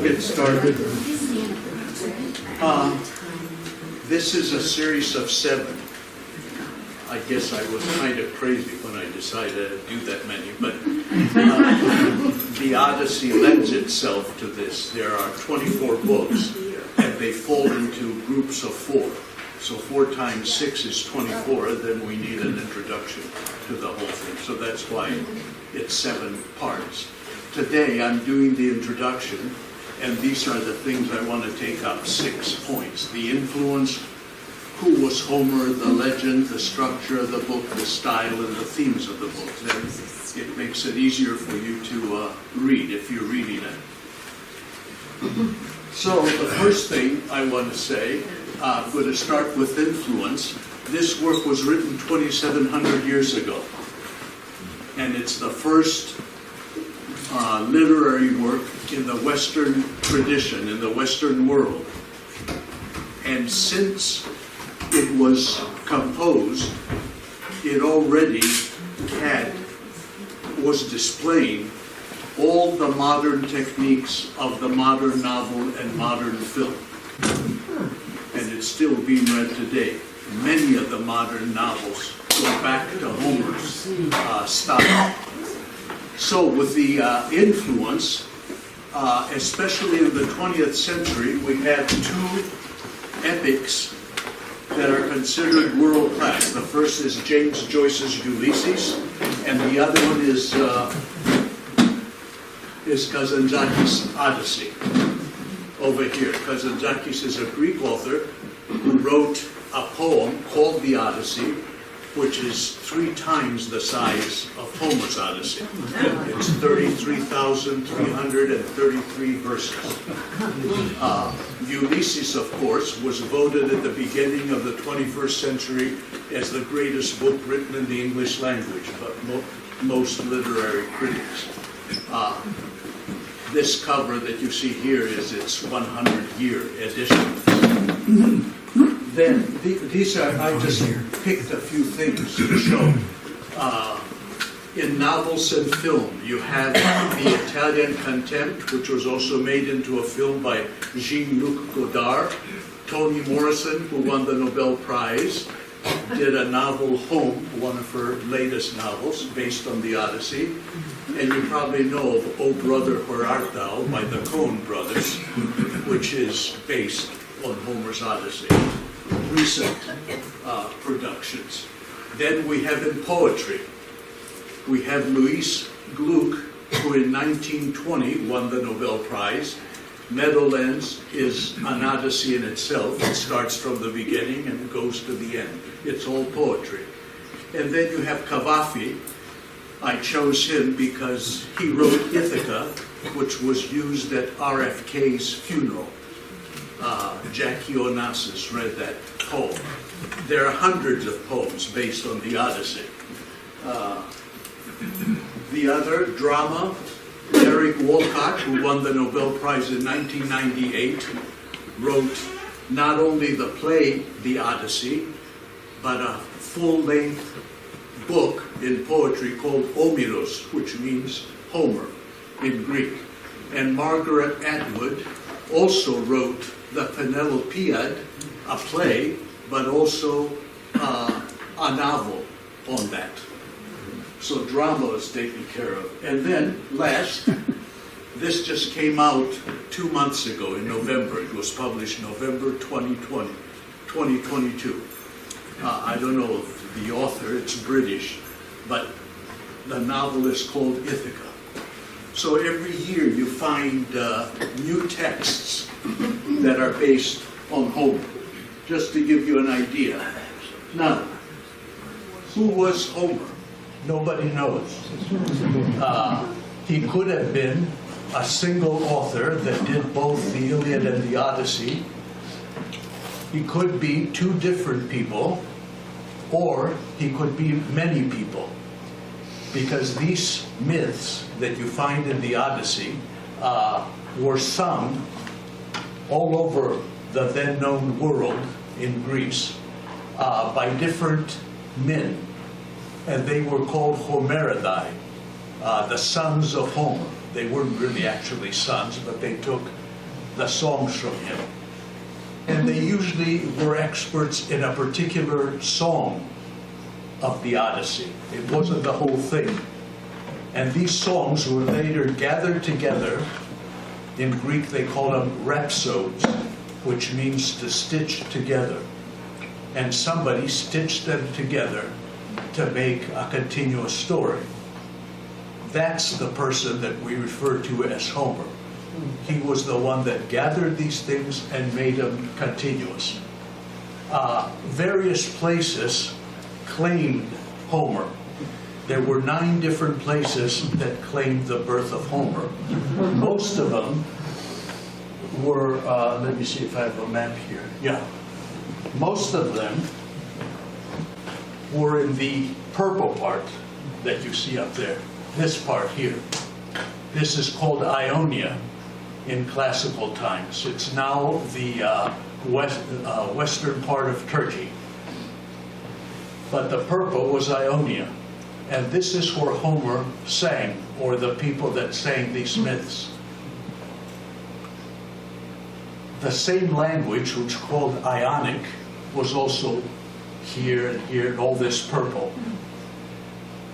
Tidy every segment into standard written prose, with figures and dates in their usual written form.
get started. This is a series of 7. I guess I was kind of crazy when I decided to do that many, but the Odyssey lends itself to this. There are 24 books, and they fall into groups of 4. So 4 times 6 is 24, then we need an introduction to the whole thing. So that's why it's 7 parts. Today I'm doing the introduction, and these are the things I want to take up, 6 points. The influence, who was Homer, the legend, the structure of the book, the style, and the themes of the book. Then it makes it easier for you to read if you're reading it. So the first thing I want to say, I'm going to start with influence. This work was written 2,700 years ago, and it's the first literary work in the Western tradition, in the Western world. And since it was composed, it already was displaying all the modern techniques of the modern novel and modern film. And it's still being read today. Many of the modern novels go back to Homer's style. So with the influence, especially in the 20th century, we have 2 epics that are considered world-class. The first is James Joyce's Ulysses, and the other one is Kostas' Odyssey, over here. Kostas is a Greek author who wrote a poem called the Odyssey, which is 3 times the size of Homer's Odyssey. It's 33,333 verses. Ulysses, of course, was voted at the beginning of the 21st century as the greatest book written in the English language, but most literary critics. This cover that you see here is its 100-year edition. Then, these are, I just picked a few things to show. In novels and film, you have the Italian Contempt, which was also made into a film by Jean-Luc Godard. Toni Morrison, who won the Nobel Prize, did a novel, Home, one of her latest novels, based on the Odyssey. And you probably know of O Brother, Where Art Thou, by the Coen brothers, which is based on Homer's Odyssey. Recent productions. Then we have in poetry, we have Louis Gluck, who in 1920 won the Nobel Prize. Meadowlands is an odyssey in itself. It starts from the beginning and goes to the end. It's all poetry. And then you have Cavafy. I chose him because he wrote Ithaca, which was used at RFK's funeral. Jackie Onassis read that poem. There are hundreds of poems based on the Odyssey. The other, drama, Eric Walcott, who won the Nobel Prize in 1998, wrote not only the play, The Odyssey, but a full-length book in poetry called HOMER'S, which means Homer in Greek. And Margaret Atwood also wrote the Penelopiad, a play, but also a novel on that. So drama is taken care of. And then last, this just came out 2 months ago in November. It was published November 2022. I don't know if the author, it's British, but the novel is called Ithaca. So every year you find new texts that are based on Homer, just to give you an idea. Now, who was Homer? Nobody knows. He could have been a single author that did both the Iliad and the Odyssey. He could be 2 different people, or he could be many people. Because these myths that you find in the Odyssey were sung all over the then known world in Greece by different men. And they were called Homeridae, the sons of Homer. They weren't really actually sons, but they took the songs from him. And they usually were experts in a particular song of the Odyssey. It wasn't the whole thing. And these songs were later gathered together. In Greek they call them rhapsodes, which means to stitch together. And somebody stitched them together to make a continuous story. That's the person that we refer to as Homer. He was the one that gathered these things and made them continuous. Various places claimed Homer. There were 9 different places that claimed the birth of Homer. Most of them were, let me see if I have a map here. Yeah. Most of them were in the purple part that you see up there. This part here. This is called Ionia in classical times. It's now the western part of Turkey. But the purple was Ionia. And this is where Homer sang, or the people that sang these myths. The same language, which is called Ionic, was also here and here, and all this purple.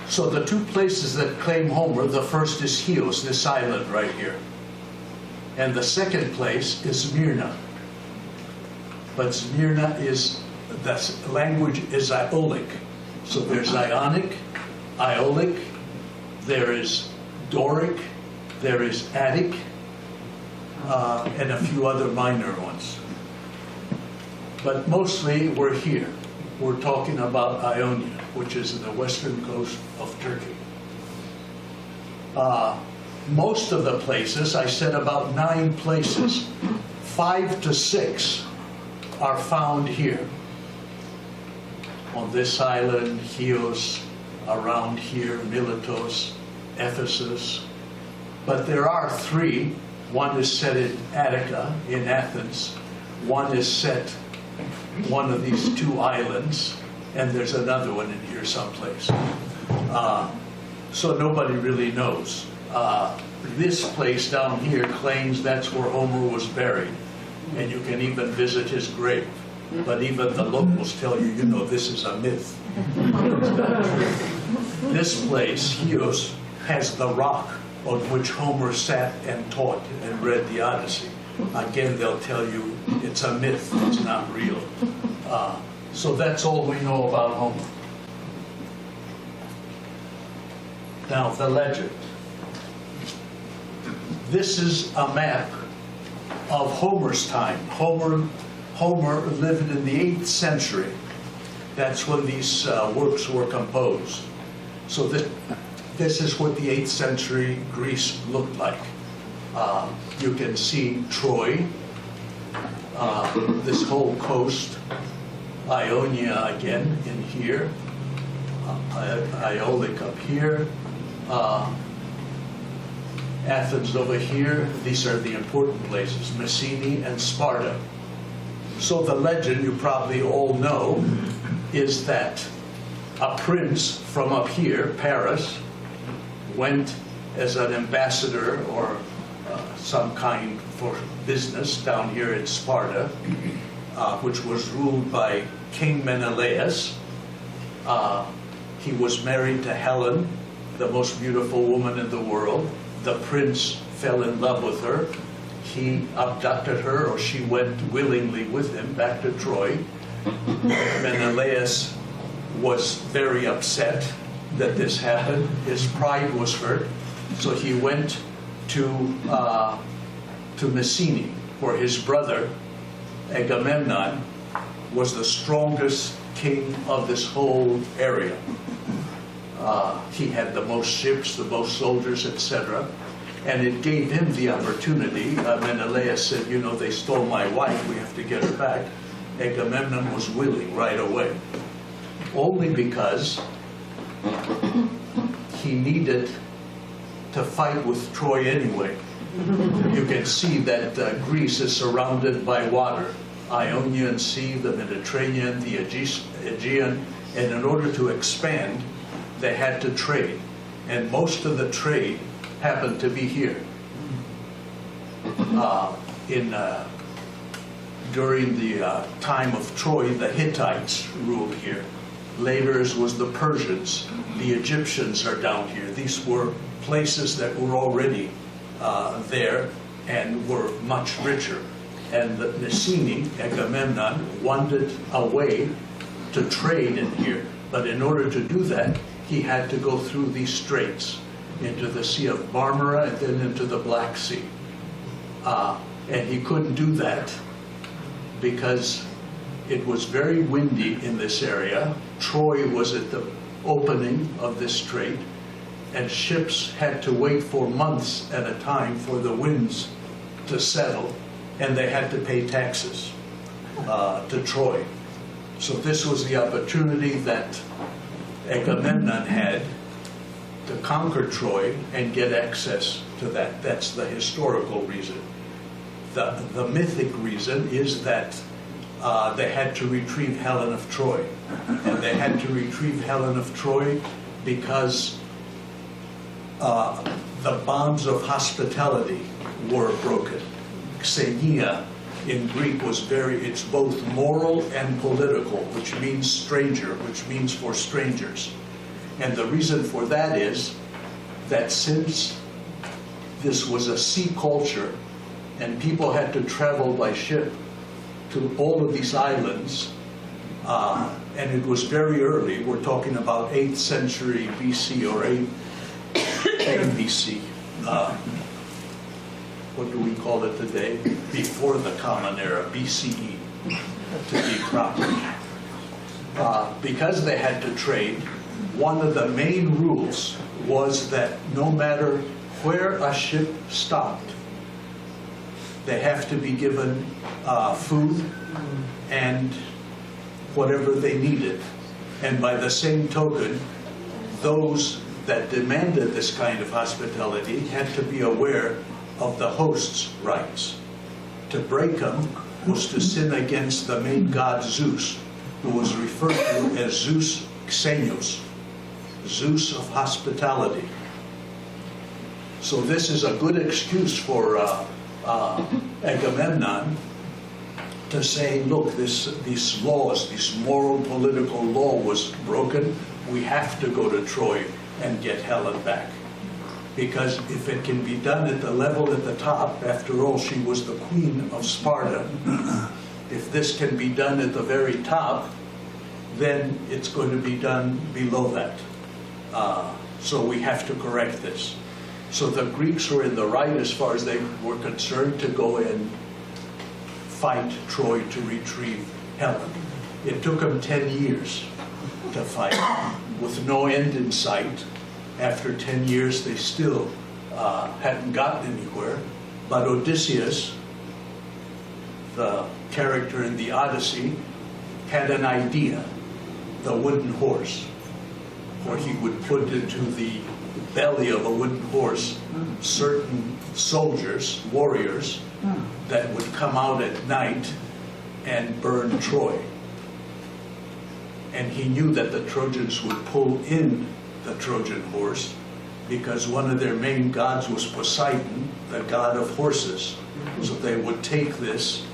So the 2 places that claim Homer, the first is Chios, this island right here. And the second place is Smyrna. But Smyrna is, the language is Iolic. So there's Ionic, Iolic, there is Doric, there is Attic, and a few other minor ones. But mostly we're here. We're talking about Ionia, which is the western coast of Turkey. Most of the places, I said about 9 places, 5 to 6 are found here. On this island, Chios, around here, Miletos, Ephesus. But there are 3. One is set in Attica, in Athens. One is set one of these 2 islands, and there's another one in here someplace. So nobody really knows. This place down here claims that's where Homer was buried, and you can even visit his grave. But even the locals tell you, this is a myth. It's not true. This place, Chios, has the rock on which Homer sat and taught and read the Odyssey. Again, they'll tell you it's a myth, it's not real. So that's all we know about Homer. Now, the legend. This is a map of Homer's time. Homer lived in the 8th century. That's when these works were composed. So this is what the 8th century Greece looked like. You can see Troy, this whole coast, Ionia again in here, Iolic up here, Athens over here. These are the important places, Messene and Sparta. So the legend you probably all know is that a prince from up here, Paris, went as an ambassador or some kind for business down here in Sparta, which was ruled by King Menelaus. He was married to Helen, the most beautiful woman in the world. The prince fell in love with her. He abducted her, or she went willingly with him back to Troy. Menelaus was very upset that this happened. His pride was hurt, so he went to Messene, where his brother Agamemnon was the strongest king of this whole area. He had the most ships, the most soldiers, etc. And it gave him the opportunity. Menelaus said, they stole my wife, we have to get her back. Agamemnon was willing right away. Only because he needed to fight with Troy anyway. You can see that Greece is surrounded by water. Ionian Sea, the Mediterranean, the Aegean, and in order to expand, they had to trade. And most of the trade happened to be here. during the time of Troy, the Hittites ruled here. Later it was the Persians. The Egyptians are down here. These were places that were already there and were much richer. And the Mycenae, Agamemnon, wanted a way to trade in here. But in order to do that, he had to go through these straits into the Sea of Marmara and then into the Black Sea. And he couldn't do that because it was very windy in this area. Troy was at the opening of this strait, and ships had to wait for months at a time for the winds to settle, and they had to pay taxes to Troy. So this was the opportunity that Agamemnon had to conquer Troy and get access to that. That's the historical reason. The mythic reason is that they had to retrieve Helen of Troy. And they had to retrieve Helen of Troy because the bonds of hospitality were broken. Xenia in Greek it's both moral and political, which means stranger, which means for strangers. And the reason for that is that since this was a sea culture and people had to travel by ship to all of these islands, and it was very early, we're talking about 8th century BC or 8 BC. What do we call it today? Before the Common Era, BCE, to be proper. Because they had to trade, one of the main rules was that no matter where a ship stopped, they have to be given food and whatever they needed. And by the same token, those that demanded this kind of hospitality had to be aware of the host's rights. To break them was to sin against the main god Zeus, who was referred to as Zeus Xenios, Zeus of hospitality. So this is a good excuse for Agamemnon to say, look, these laws, this moral political law was broken. We have to go to Troy and get Helen back. Because if it can be done at the level at the top, after all, she was the queen of Sparta. If this can be done at the very top, then it's going to be done below that. So we have to correct this. So the Greeks were in the right as far as they were concerned to go and fight Troy to retrieve Helen. It took them 10 years to fight with no end in sight. After 10 years, they still hadn't gotten anywhere. But Odysseus, the character in the Odyssey, had an idea, the wooden horse, where he would put into the belly of a wooden horse certain soldiers, warriors, that would come out at night and burn Troy. And he knew that the Trojans would pull in the Trojan horse because one of their main gods was Poseidon, the god of horses. So they would take this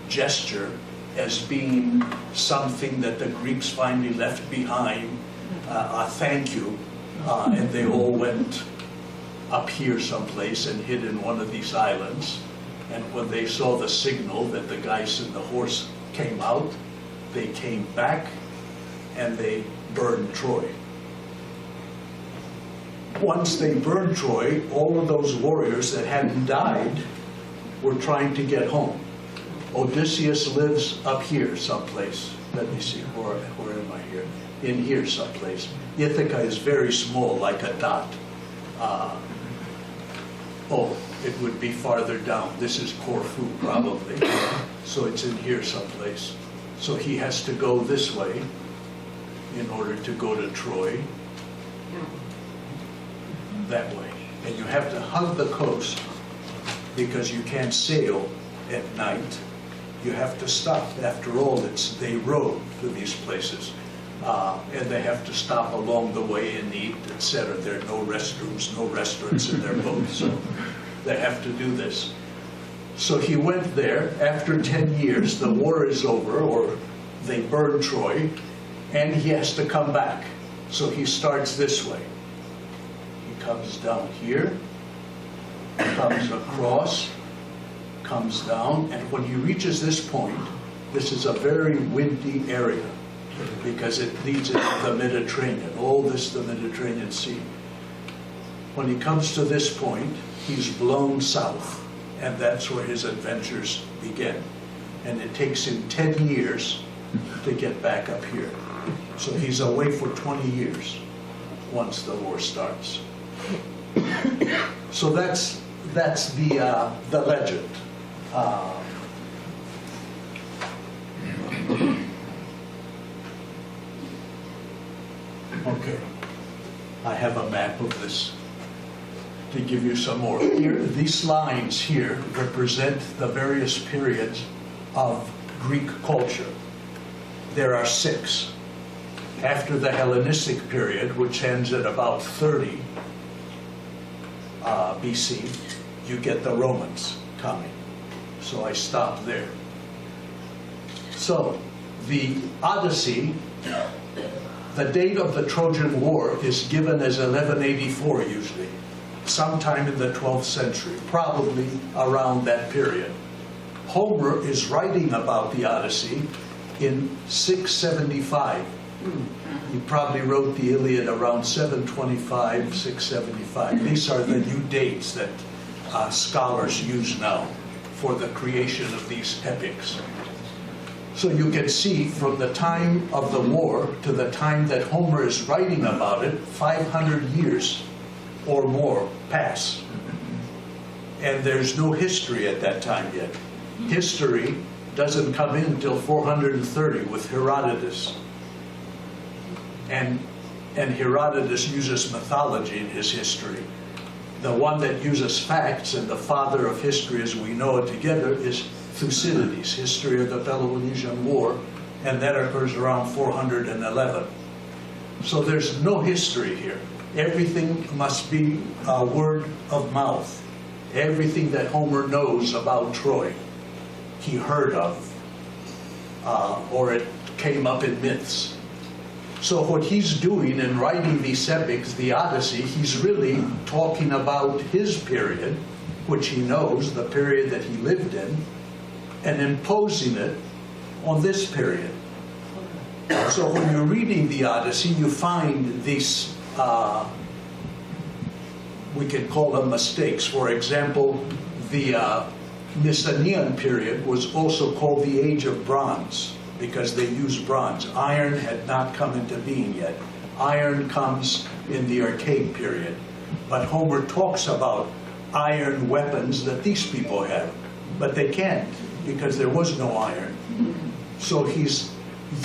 gesture as being something that the Greeks finally left behind, a thank you, and they all went up here someplace and hid in one of these islands. And when they saw the signal that the guys in the horse came out, they came back and they burned Troy. Once they burned Troy, all of those warriors that hadn't died were trying to get home. Odysseus lives up here someplace. Let me see, where am I here? In here someplace. Ithaca is very small, like a dot. It would be farther down. This is Corfu, probably. So it's in here someplace. So he has to go this way in order to go to Troy. That way. And you have to hug the coast because you can't sail at night. You have to stop. After all, they row to these places. And they have to stop along the way and eat, etc. There are no restrooms, no restaurants in their boats. So they have to do this. So he went there. After 10 years, the war is over, or they burn Troy, and he has to come back. So he starts this way. He comes down here, comes across, comes down, and when he reaches this point, this is a very windy area because it leads into the Mediterranean, all this the Mediterranean Sea. When he comes to this point, he's blown south, and that's where his adventures begin. And it takes him 10 years to get back up here. So he's away for 20 years once the war starts. So that's the legend. Okay, I have a map of this to give you some more. Here, these lines here represent the various periods of Greek culture. There are 6. After the Hellenistic period, which ends at about 30 BC, you get the Romans coming. So I stop there. So the Odyssey, the date of the Trojan War is given as 1184 usually, sometime in the 12th century, probably around that period. Homer is writing about the Odyssey in 675. He probably wrote the Iliad around 725, 675. These are the new dates that scholars use now for the creation of these epics. So you can see from the time of the war to the time that Homer is writing about it, 500 years or more pass. And there's no history at that time yet. History doesn't come in until 430 with Herodotus. And Herodotus uses mythology in his history. The one that uses facts and the father of history as we know it together is Thucydides, History of the Peloponnesian War, and that occurs around 411. So there's no history here. Everything must be word of mouth. Everything that Homer knows about Troy, he heard of, or it came up in myths. So what he's doing in writing these epics, the Odyssey, he's really talking about his period, which he knows, the period that he lived in, and imposing it on this period. So when you're reading the Odyssey, you find these, we can call them mistakes. For example, the Mycenaean period was also called the Age of Bronze, because they used bronze. Iron had not come into being yet. Iron comes in the Archaic period. But Homer talks about iron weapons that these people have, but they can't because there was no iron. So he's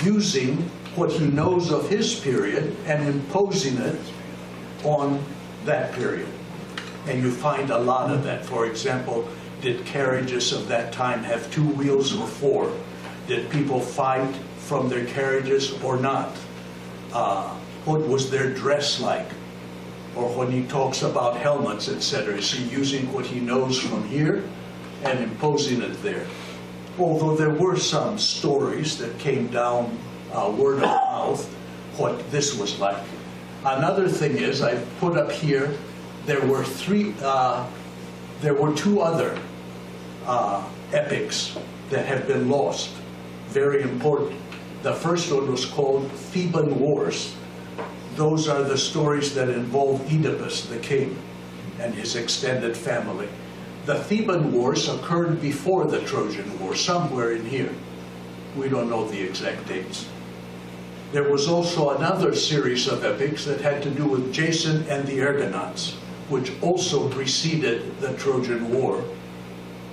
using what he knows of his period and imposing it on that period. And you find a lot of that. For example, did carriages of that time have 2 wheels or 4? Did people fight from their carriages or not? What was their dress like? Or when he talks about helmets, etc., is he using what he knows from here and imposing it there? Although there were some stories that came down word of mouth, what this was like. Another thing is, I put up here, there were 2 other epics that have been lost. Very important. The first one was called Theban Wars. Those are the stories that involve Oedipus, the king, and his extended family. The Theban Wars occurred before the Trojan War, somewhere in here. We don't know the exact dates. There was also another series of epics that had to do with Jason and the Argonauts, which also preceded the Trojan War.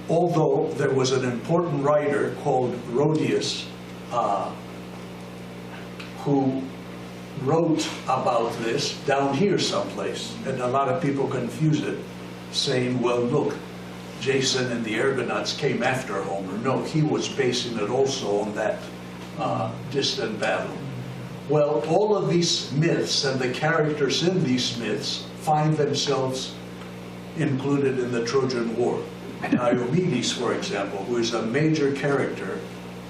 Although there was an important writer called Rhodius who wrote about this down here someplace, and a lot of people confuse it, saying, well, look, Jason and the Argonauts came after Homer. No, he was basing it also on that distant battle. Well, all of these myths and the characters in these myths find themselves included in the Trojan War. Diomedes, for example, who is a major character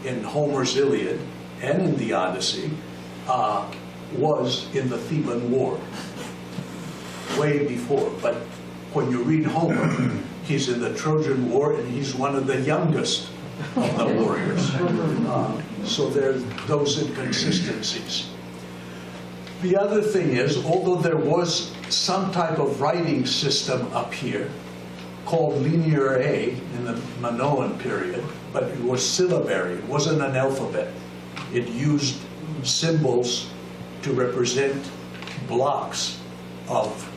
in Homer's Iliad and in the Odyssey, was in the Theban War, way before. But when you read Homer, he's in the Trojan War, and he's one of the youngest of the warriors. So there are those inconsistencies. The other thing is, although there was some type of writing system up here called Linear A in the Minoan period, but it was syllabary, it wasn't an alphabet. It used symbols to represent blocks of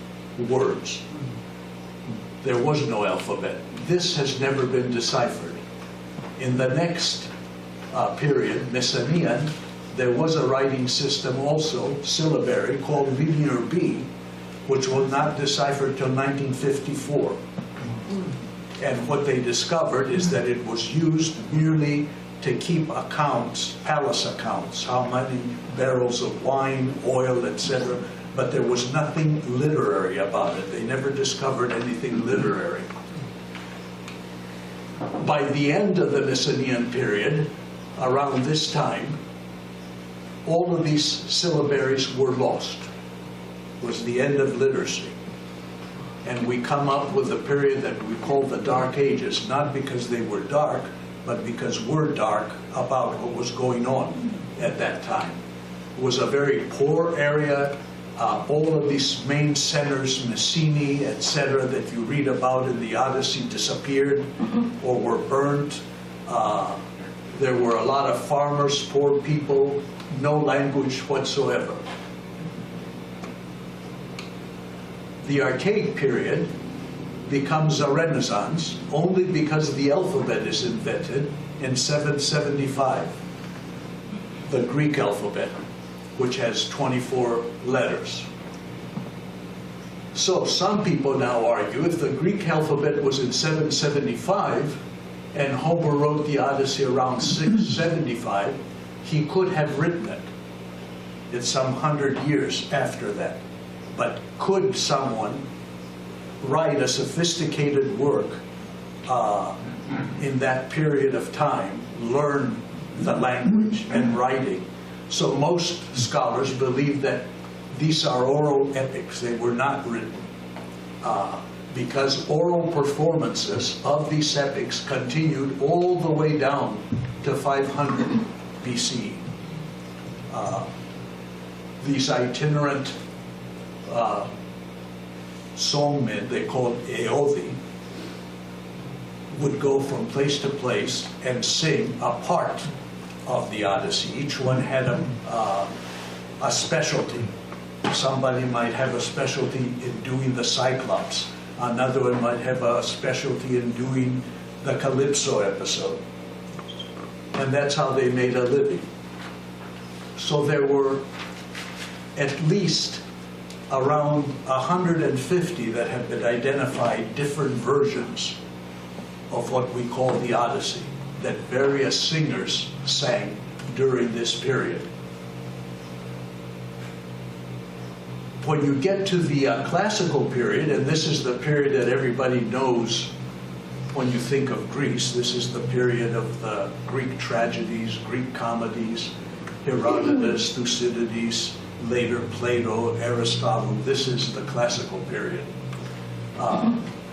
words. There was no alphabet. This has never been deciphered. In the next period, Mycenaean, there was a writing system also, syllabary, called Linear B, which was not deciphered till 1954. And what they discovered is that it was used merely to keep accounts, palace accounts, how many barrels of wine, oil, etc., but there was nothing literary about it. They never discovered anything literary. By the end of the Mycenaean period, around this time, all of these syllabaries were lost. It was the end of literacy. And we come up with a period that we call the Dark Ages, not because they were dark, but because we're dark about what was going on at that time. It was a very poor area. All of these main centers, Messene, etc., that you read about in the Odyssey disappeared or were burnt. There were a lot of farmers, poor people, no language whatsoever. The Archaic period becomes a Renaissance only because the alphabet is invented in 775, the Greek alphabet, which has 24 letters. So some people now argue if the Greek alphabet was in 775 and Homer wrote the Odyssey around 675, he could have written it. It's some 100 years after that. But could someone write a sophisticated work in that period of time, learn the language and writing? So most scholars believe that these are oral epics. They were not written because oral performances of these epics continued all the way down to 500 BC. These itinerant songmen, they called Eothi, would go from place to place and sing a part of the Odyssey. Each one had a specialty. Somebody might have a specialty in doing the Cyclops. Another one might have a specialty in doing the Calypso episode. And that's how they made a living. So there were at least around 150 that have been identified, different versions of what we call the Odyssey, that various singers sang during this period. When you get to the classical period, and this is the period that everybody knows when you think of Greece, this is the period of the Greek tragedies, Greek comedies, Herodotus, Thucydides, later Plato, Aristotle. This is the classical period.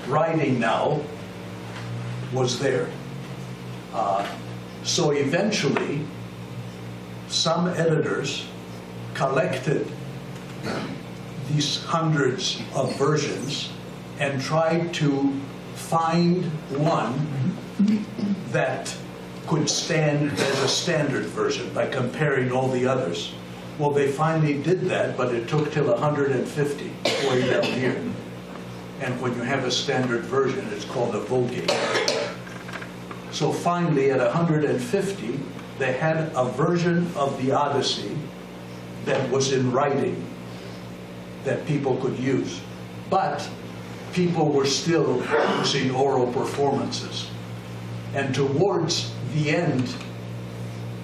Writing now was there. So eventually, some editors collected these hundreds of versions and tried to find one that could stand as a standard version by comparing all the others. Well, they finally did that, but it took till 150 way down here. And when you have a standard version, it's called a Vulgate. So finally, at 150, they had a version of the Odyssey that was in writing that people could use. But people were still using oral performances. And towards the end,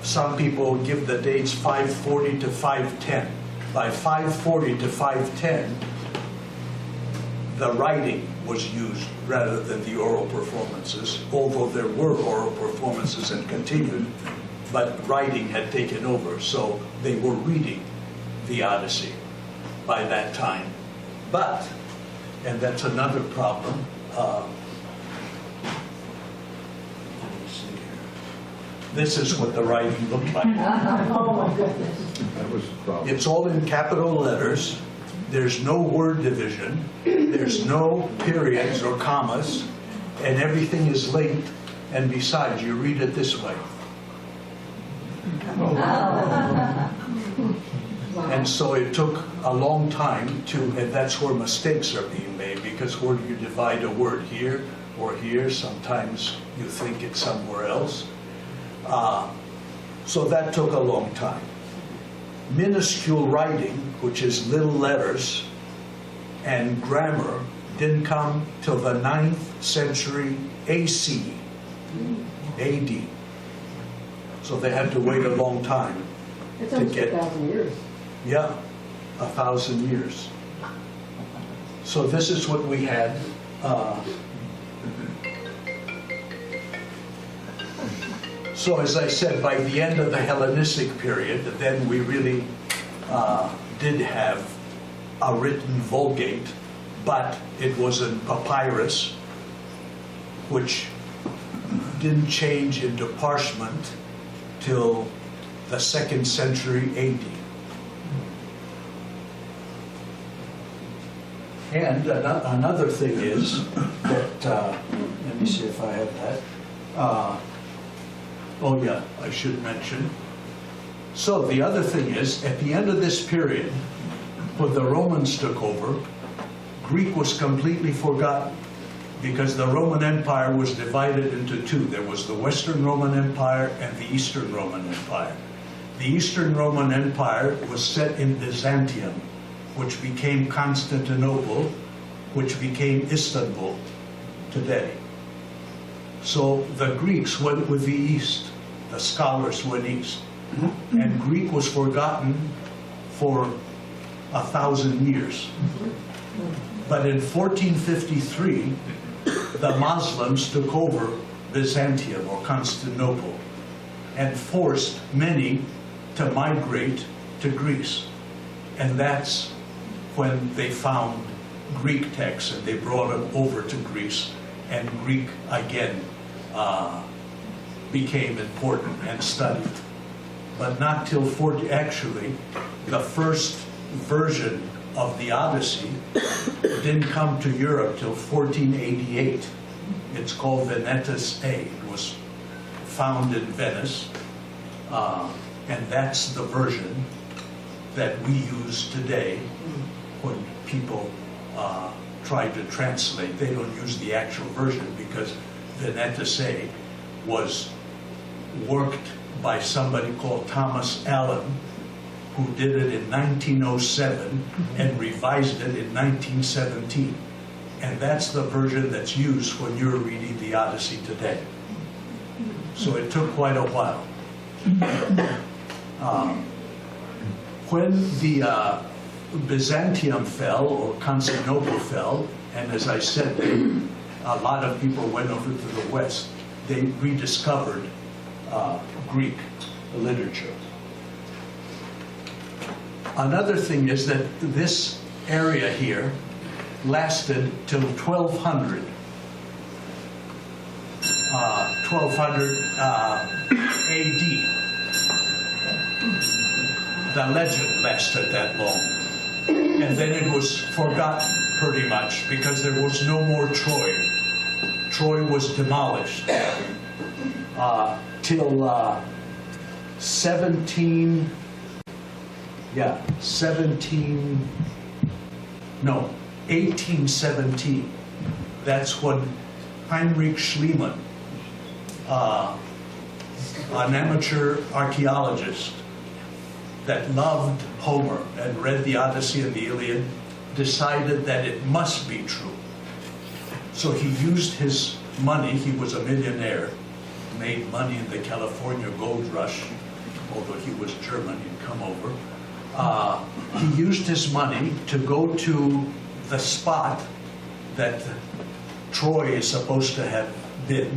some people give the dates 540 to 510. By 540 to 510, the writing was used rather than the oral performances, although there were oral performances and continued, but writing had taken over, so they were reading the Odyssey by that time. But, and that's another problem, this is what the writing looked like. Oh my goodness. That was the problem. It's all in capital letters. There's no word division. There's no periods or commas. And everything is linked. And besides, you read it this way. And so it took a long time to, and that's where mistakes are being made, because where you divide a word here or here, sometimes you think it's somewhere else. So that took a long time. Minuscule writing, which is little letters, and grammar didn't come till the 9th century AC, AD. So they had to wait a long time It's to almost get, 1,000 years. yeah, 1,000 years. So this is what we had. So as I said, by the end of the Hellenistic period, then we really did have a written Vulgate, but it was in papyrus, which didn't change into parchment till the 2nd century AD. And another thing is that, let me see if I have that. Oh yeah, I should mention. So the other thing is, at the end of this period, when the Romans took over, Greek was completely forgotten, because the Roman Empire was divided into two. There was the Western Roman Empire and the Eastern Roman Empire. The Eastern Roman Empire was set in Byzantium, which became Constantinople, which became Istanbul today. So the Greeks went with the East, the scholars went East, and Greek was forgotten for 1,000 years. But in 1453, the Muslims took over Byzantium or Constantinople and forced many to migrate to Greece. And that's when they found Greek texts and they brought them over to Greece, and Greek again became important and studied. But not till actually the first version of the Odyssey didn't come to Europe till 1488. It's called Venetus A. It was found in Venice, and that's the version that we use today when people try to translate. They don't use the actual version because Venetus A was worked by somebody called Thomas Allen, who did it in 1907 and revised it in 1917. And that's the version that's used when you're reading the Odyssey today. So it took quite a while. When the Byzantium fell, or Constantinople fell, and as I said, a lot of people went over to the West, they rediscovered Greek literature. Another thing is that this area here lasted till 1200. 1200 AD. The legend lasted that long. And then it was forgotten pretty much because there was no more Troy. Troy was demolished till 1817. That's when Heinrich Schliemann, an amateur archaeologist that loved Homer and read the Odyssey and the Iliad, decided that it must be true. So he used his money. He was a millionaire, made money in the California gold rush, although he was German, he'd come over. He used his money to go to the spot that Troy is supposed to have been,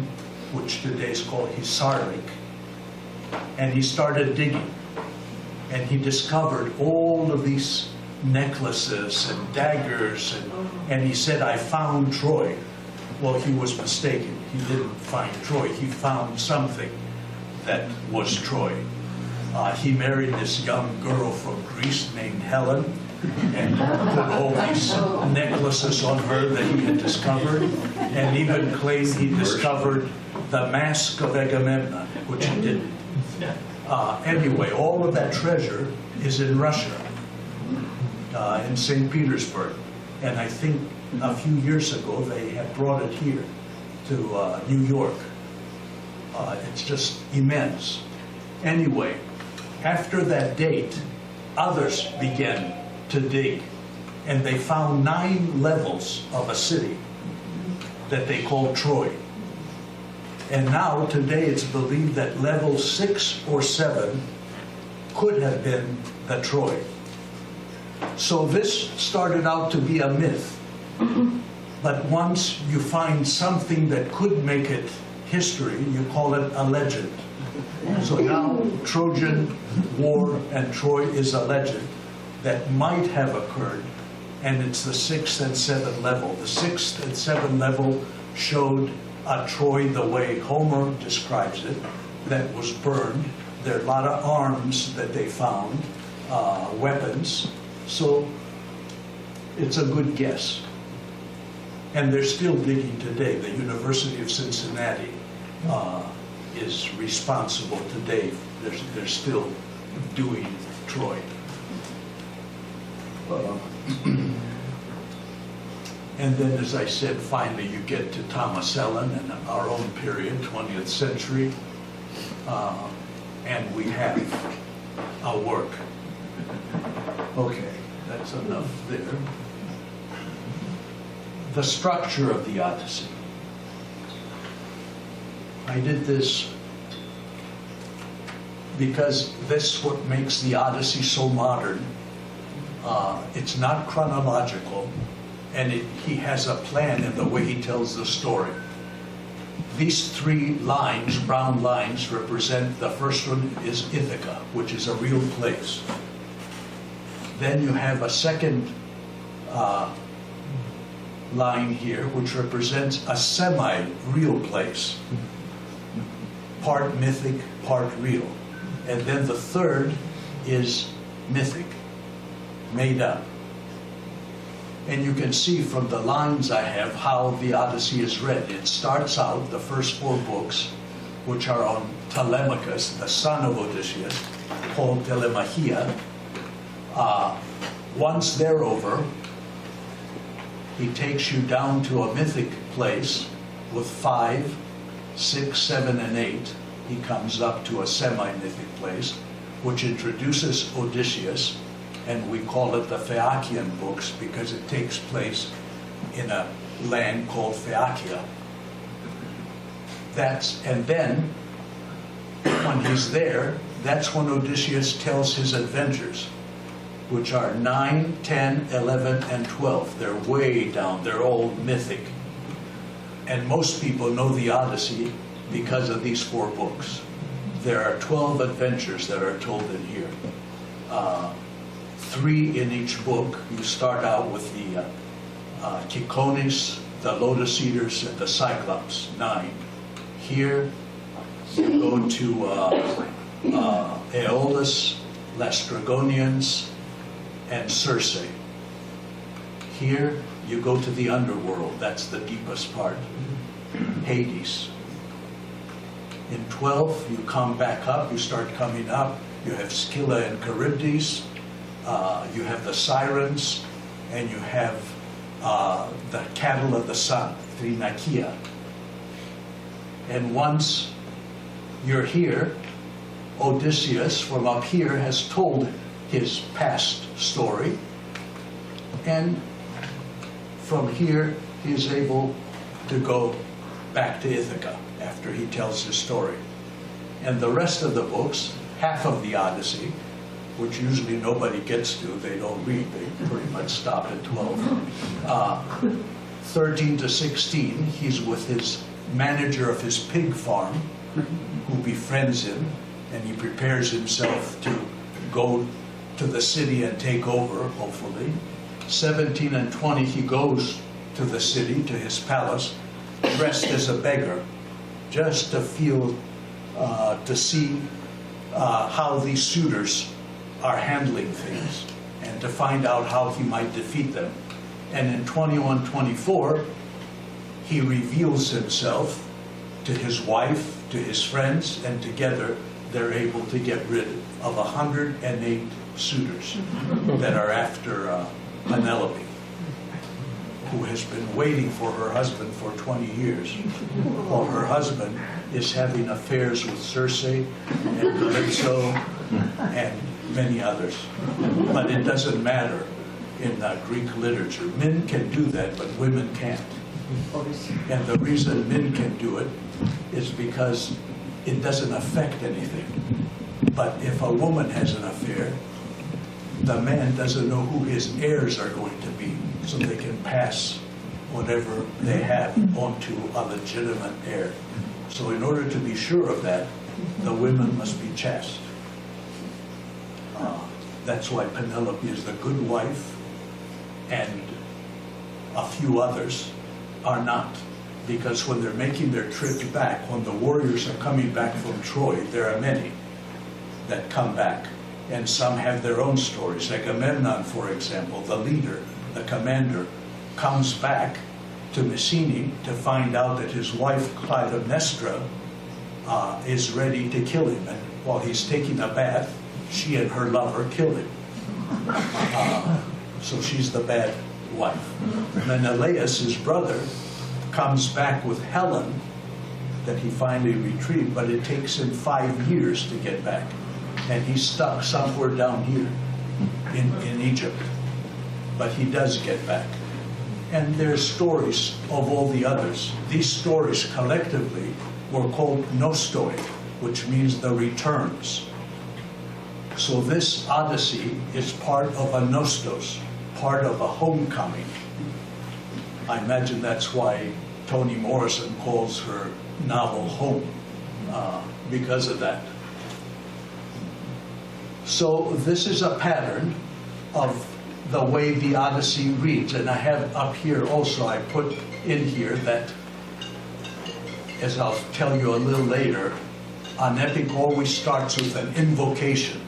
which today is called Hisarlik. And he started digging. And he discovered all of these necklaces and daggers. And he said, I found Troy. Well, he was mistaken. He didn't find Troy. He found something that was Troy. He married this young girl from Greece named Helen and put all these necklaces on her that he had discovered, and even claimed he discovered the mask of Agamemnon, which he didn't. Anyway, all of that treasure is in Russia, in St. Petersburg. And I think a few years ago they had brought it here to New York. It's just immense. Anyway, after that date, others began to dig, and they found 9 levels of a city that they called Troy. And now, today, it's believed that level 6 or 7 could have been the Troy. So this started out to be a myth. But once you find something that could make it history, you call it a legend. So now Trojan War and Troy is a legend that might have occurred, and it's the 6th and 7th level. The 6th and 7th level showed a Troy the way Homer describes it, that was burned. There are a lot of arms that they found, weapons, so it's a good guess. And they're still digging today. The University of Cincinnati is responsible today. They're still doing Troy. And then, as I said, finally you get to Thomas Ellen and our own period, 20th century, and we have a work. Okay, that's enough there. The structure of the Odyssey. I did this because this is what makes the Odyssey so modern. It's not chronological, and he has a plan in the way he tells the story. These 3 lines, brown lines, represent, the first one is Ithaca, which is a real place. Then you have a second line here, which represents a semi-real place. Part mythic, part real. And then the third is mythic, made up. And you can see from the lines I have how the Odyssey is read. It starts out, the first 4 books, which are on Telemachus, the son of Odysseus, called Telemachia. Once they're over, he takes you down to a mythic place with 5, 6, 7, and 8. He comes up to a semi-mythic place, which introduces Odysseus, and we call it the Phaeacian books because it takes place in a land called Phaeacia. And then, when he's there, that's when Odysseus tells his adventures, which are 9, 10, 11, and 12. They're way down. They're all mythic. And most people know the Odyssey because of these 4 books. There are 12 adventures that are told in here. 3 in each book. You start out with the Cicones, the Lotus Eaters, and the Cyclops, 9. Here, you go to Aeolus, Lastrygonians, and Circe. Here, you go to the underworld. That's the deepest part. Hades. In 12, you come back up. You start coming up. You have Scylla and Charybdis. You have the Sirens. And you have the cattle of the sun, Thrinakia. And once you're here, Odysseus from up here has told his past story, and from here he is able to go back to Ithaca after he tells his story. And the rest of the books, half of the Odyssey, which usually nobody gets to, they don't read, they pretty much stop at 12. 13 to 16, he's with his manager of his pig farm, who befriends him, and he prepares himself to go to the city and take over, hopefully. 17 and 20, he goes to the city, to his palace, dressed as a beggar, just to feel, to see how these suitors are handling things, and to find out how he might defeat them. And in 21, 24, he reveals himself to his wife, to his friends, and together they're able to get rid of 108 suitors that are after Penelope, who has been waiting for her husband for 20 years, while her husband is having affairs with Circe and Calypso and many others. But it doesn't matter in Greek literature. Men can do that, but women can't. And the reason men can do it is because it doesn't affect anything. But if a woman has an affair, the man doesn't know who his heirs are going to be, so they can pass whatever they have onto a legitimate heir. So in order to be sure of that, the women must be chaste. That's why Penelope is the good wife, and a few others are not. Because when they're making their trip back, when the warriors are coming back from Troy, there are many that come back. And some have their own stories. Agamemnon, for example, the leader, the commander, comes back to Mycenae to find out that his wife, Clytemnestra, is ready to kill him. And while he's taking a bath, she and her lover kill him. So she's the bad wife. Menelaus, his brother, comes back with Helen that he finally retrieved, but it takes him 5 years to get back. And he's stuck somewhere down here in Egypt. But he does get back. And there's stories of all the others. These stories collectively were called nostoi, which means the returns. So this Odyssey is part of a nostos, part of a homecoming. I imagine that's why Toni Morrison calls her novel Home, because of that. So this is a pattern of the way the Odyssey reads. And I have up here also, I put in here that, as I'll tell you a little later, an epic always starts with an invocation.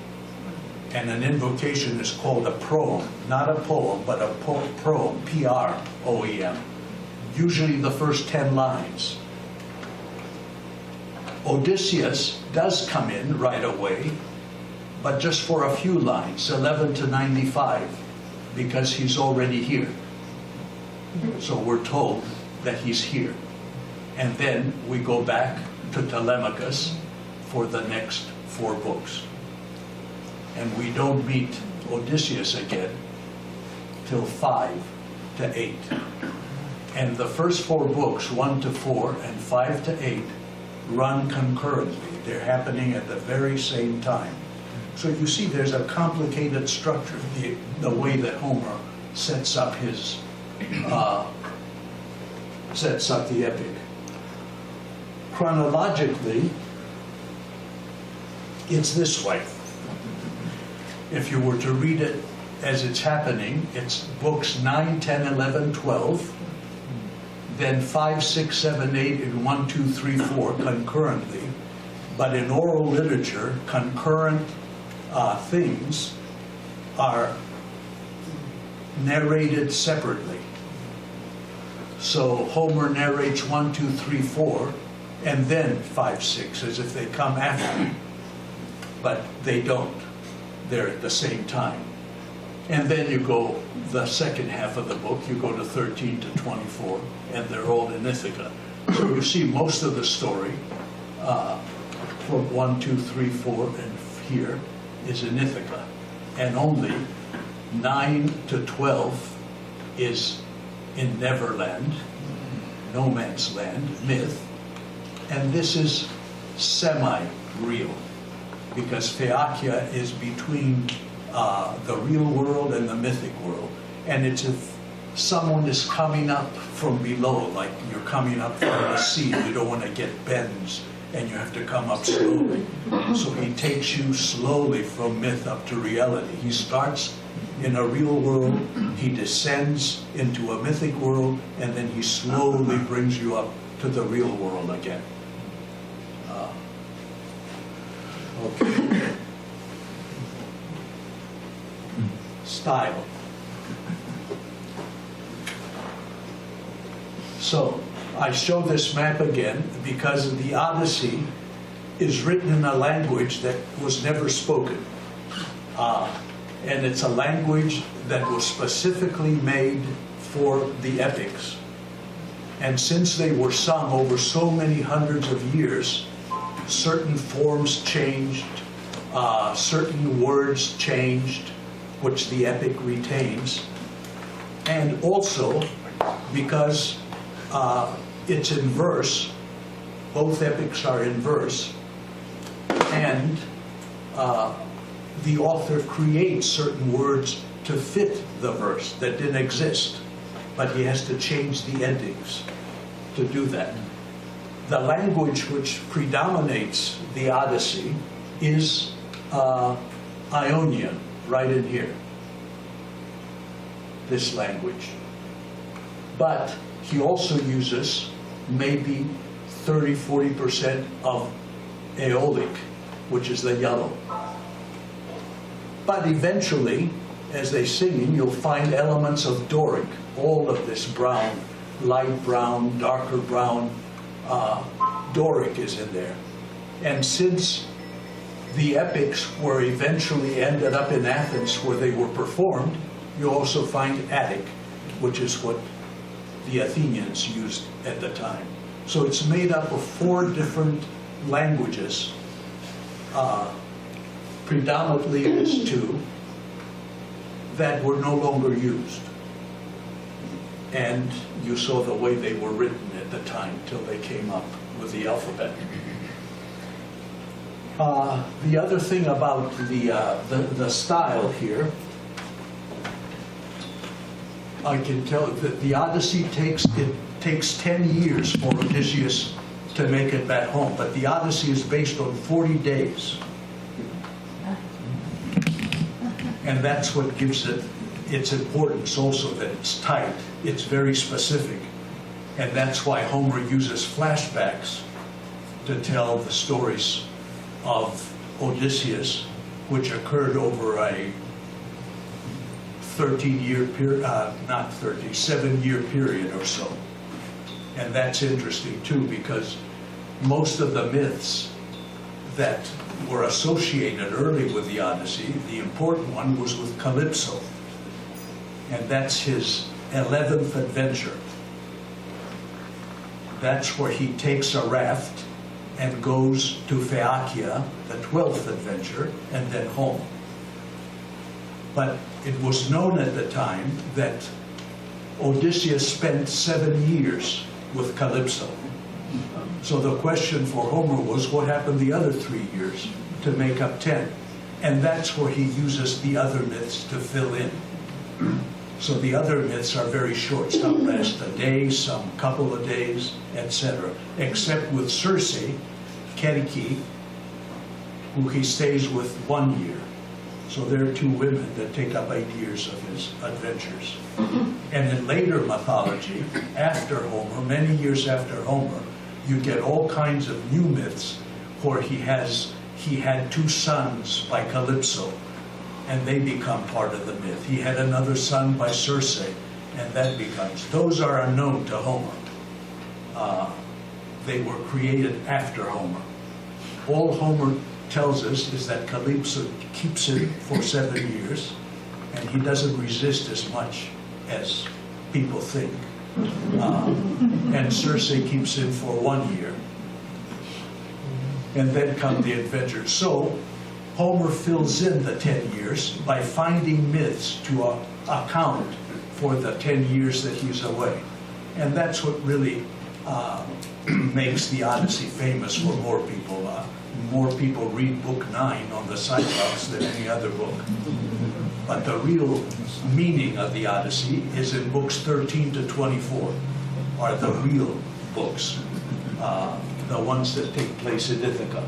And an invocation is called a proem, not a poem, but a proem, P-R-O-E-M. Usually the first 10 lines. Odysseus does come in right away, but just for a few lines, 11 to 95, because he's already here. So we're told that he's here. And then we go back to Telemachus for the next 4 books. And we don't meet Odysseus again till 5 to 8. And the first 4 books, 1 to 4 and 5 to 8, run concurrently. They're happening at the very same time. So you see there's a complicated structure, the way that Homer sets up his, sets up the epic. Chronologically, it's this way. If you were to read it as it's happening, it's books 9, 10, 11, 12, then 5, 6, 7, 8, and 1, 2, 3, 4 concurrently. But in oral literature, concurrent things are narrated separately. So Homer narrates 1, 2, 3, 4, and then 5, 6, as if they come after. But they don't. They're at the same time. And then you go, the second half of the book, you go to 13 to 24, and they're all in Ithaca. So you see most of the story from 1, 2, 3, 4, and here is in Ithaca. And only 9 to 12 is in Neverland, no man's land, myth. And this is semi-real, because Phaeacia is between the real world and the mythic world. And it's someone is coming up from below, like you're coming up from the sea. You don't want to get bends, and you have to come up slowly. So he takes you slowly from myth up to reality. He starts in a real world, he descends into a mythic world, and then he slowly brings you up to the real world again. Okay. Style. So, I show this map again because the Odyssey is written in a language that was never spoken. And it's a language that was specifically made for the epics. And since they were sung over so many hundreds of years, certain forms changed, certain words changed, which the epic retains. And also, because it's in verse, both epics are in verse, and the author creates certain words to fit the verse that didn't exist, but he has to change the endings to do that. The language which predominates the Odyssey is Ionian, right in here, this language. But he also uses maybe 30–40% of Aeolic, which is the yellow. But eventually, as they sing, you'll find elements of Doric, all of this brown, light brown, darker brown, Doric is in there. And since the epics were eventually ended up in Athens where they were performed, you also find Attic, which is what the Athenians used at the time. So it's made up of 4 different languages, predominantly these 2, that were no longer used. And you saw the way they were written at the time till they came up with the alphabet. The other thing about the style here, I can tell that the Odyssey takes 10 years for Odysseus to make it back home, but the Odyssey is based on 40 days. And that's what gives it its importance also, that it's tight, it's very specific. And that's why Homer uses flashbacks to tell the stories of Odysseus, which occurred over a 13-year period, not 13, 7-year period or so. And that's interesting too, because most of the myths that were associated early with the Odyssey, the important one was with Calypso. And that's his 11th adventure. That's where he takes a raft and goes to Phaeacia, the 12th adventure, and then home. But it was known at the time that Odysseus spent 7 years with Calypso. So the question for Homer was, what happened the other 3 years to make up 10? And that's where he uses the other myths to fill in. So the other myths are very short. Some last a day, some couple of days, etc. Except with Circe, Kerike, who he stays with 1 year. So there are 2 women that take up 8 years of his adventures. And in later mythology, after Homer, many years after Homer, you get all kinds of new myths where he had 2 sons by Calypso, and they become part of the myth. He had another son by Circe, and that becomes. Those are unknown to Homer. They were created after Homer. All Homer tells us is that Calypso keeps it for 7 years, and he doesn't resist as much as people think. And Circe keeps him for 1 year. And then come the adventures. So Homer fills in the 10 years by finding myths to account for the 10 years that he's away. And that's what really makes the Odyssey famous for more people. More people read Book 9 on the Cyclops than any other book. But the real meaning of the Odyssey is in books 13 to 24, are the real books, the ones that take place in Ithaca.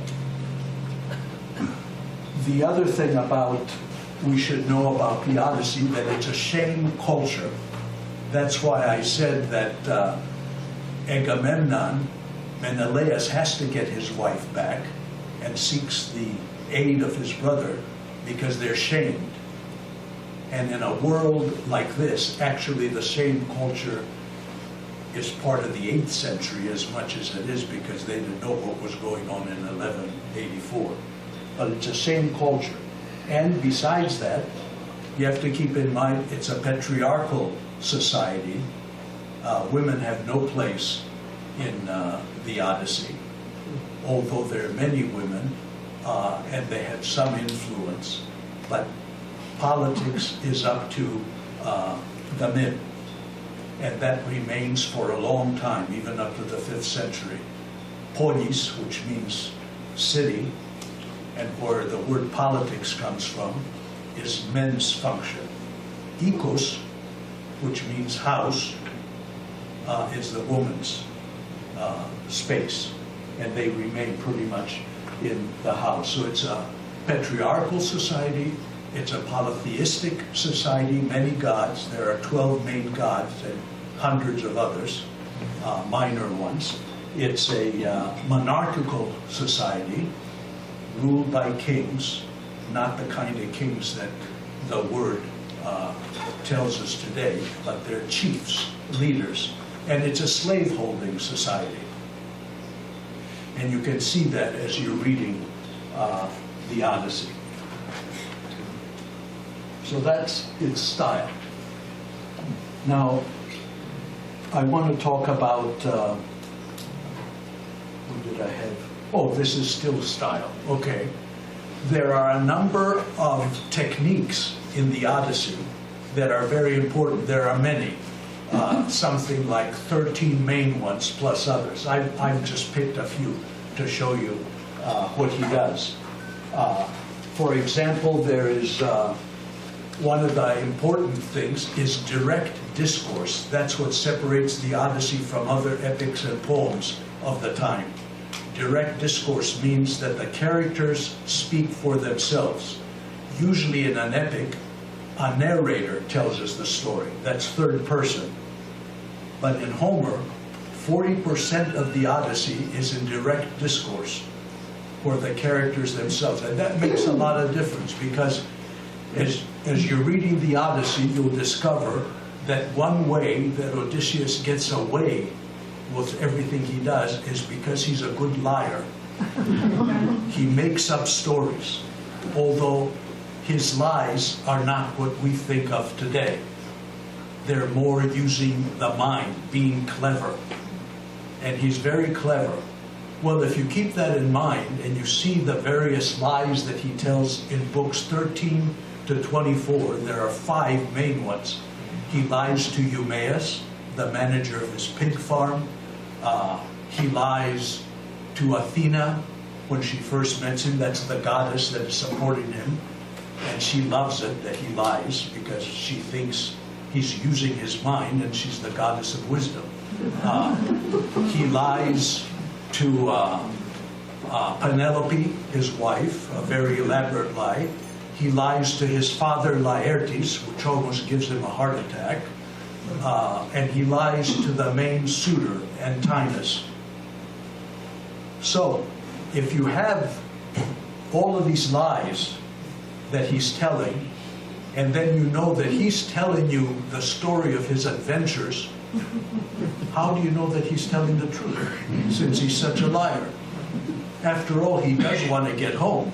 The other thing we should know about the Odyssey, that it's a shame culture. That's why I said that Agamemnon, Menelaus, has to get his wife back and seeks the aid of his brother because they're shamed. And in a world like this, actually the shame culture is part of the 8th century as much as it is, because they didn't know what was going on in 1184. But it's a shame culture. And besides that, you have to keep in mind it's a patriarchal society. Women have no place in the Odyssey, although there are many women, and they have some influence. But politics is up to the men, and that remains for a long time, even up to the 5th century. Polis, which means city, and where the word politics comes from, is men's function. Ikos, which means house, is the woman's space, and they remain pretty much in the house. So it's a patriarchal society, it's a polytheistic society, many gods. There are 12 main gods and hundreds of others, minor ones. It's a monarchical society ruled by kings, not the kind of kings that the word tells us today, but they're chiefs, leaders. And it's a slave-holding society. And you can see that as you're reading the Odyssey. So that's its style. Now, I want to talk about, what did I have? Oh, this is still style. Okay. There are a number of techniques in the Odyssey that are very important. There are many. Something like 13 main ones plus others. I've just picked a few to show you what he does. For example, there is one of the important things is direct discourse. That's what separates the Odyssey from other epics and poems of the time. Direct discourse means that the characters speak for themselves. Usually in an epic, a narrator tells us the story. That's third person. But in Homer, 40% of the Odyssey is in direct discourse for the characters themselves. And that makes a lot of difference, because as you're reading the Odyssey, you'll discover that one way that Odysseus gets away with everything he does is because he's a good liar. He makes up stories, although his lies are not what we think of today. They're more using the mind, being clever. And he's very clever. Well, if you keep that in mind and you see the various lies that he tells in books 13 to 24, there are 5 main ones. He lies to Eumaeus, the manager of his pig farm. He lies to Athena when she first meets him. That's the goddess that is supporting him. And she loves it that he lies, because she thinks he's using his mind, and she's the goddess of wisdom. He lies to Penelope, his wife, a very elaborate lie. He lies to his father Laertes, which almost gives him a heart attack. And he lies to the main suitor, Antinous. So, if you have all of these lies that he's telling, and then you know that he's telling you the story of his adventures, how do you know that he's telling the truth, since he's such a liar? After all, he does want to get home,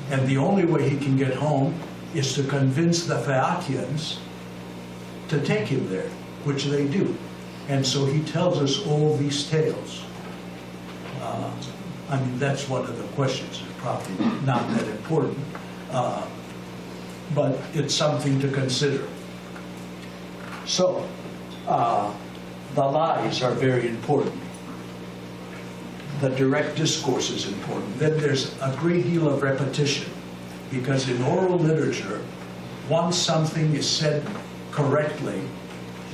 and the only way he can get home is to convince the Phaeacians to take him there, which they do. And so he tells us all these tales. I mean, that's one of the questions. It's probably not that important, but it's something to consider. So, the lies are very important. The direct discourse is important. Then there's a great deal of repetition, because in oral literature, once something is said correctly,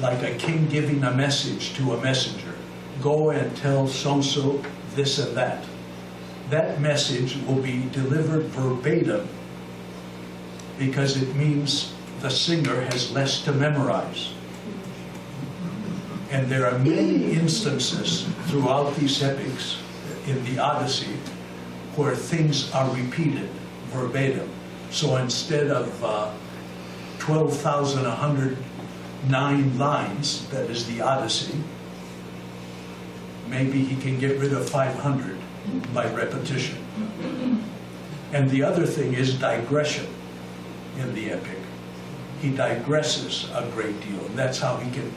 like a king giving a message to a messenger, go and tell so-and-so this and that. That message will be delivered verbatim because it means the singer has less to memorize. And there are many instances throughout these epics in the Odyssey where things are repeated verbatim. So instead of 12,109 lines, that is the Odyssey, maybe he can get rid of 500 by repetition. And the other thing is digression in the epic. He digresses a great deal, and that's how he can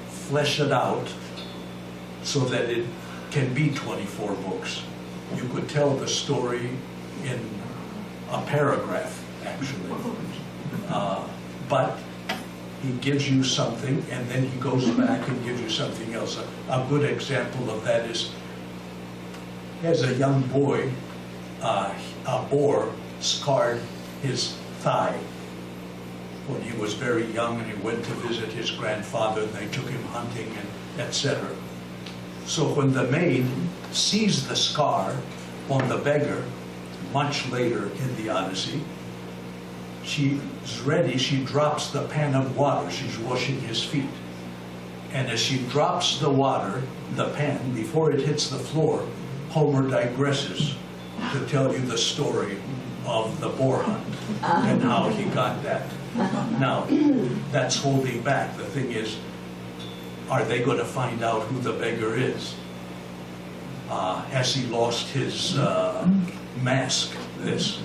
flesh it out so that it can be 24 books. You could tell the story in a paragraph, actually. But he gives you something, and then he goes back and gives you something else. A good example of that is, as a young boy, a boar scarred his thigh when he was very young, and he went to visit his grandfather, and they took him hunting, and etc. So when the maid sees the scar on the beggar, much later in the Odyssey, she's ready, she drops the pan of water, she's washing his feet. And as she drops the water, the pan, before it hits the floor, Homer digresses to tell you the story of the boar hunt and how he got that. Now, that's holding back. The thing is, are they going to find out who the beggar is? Has he lost his mask? This.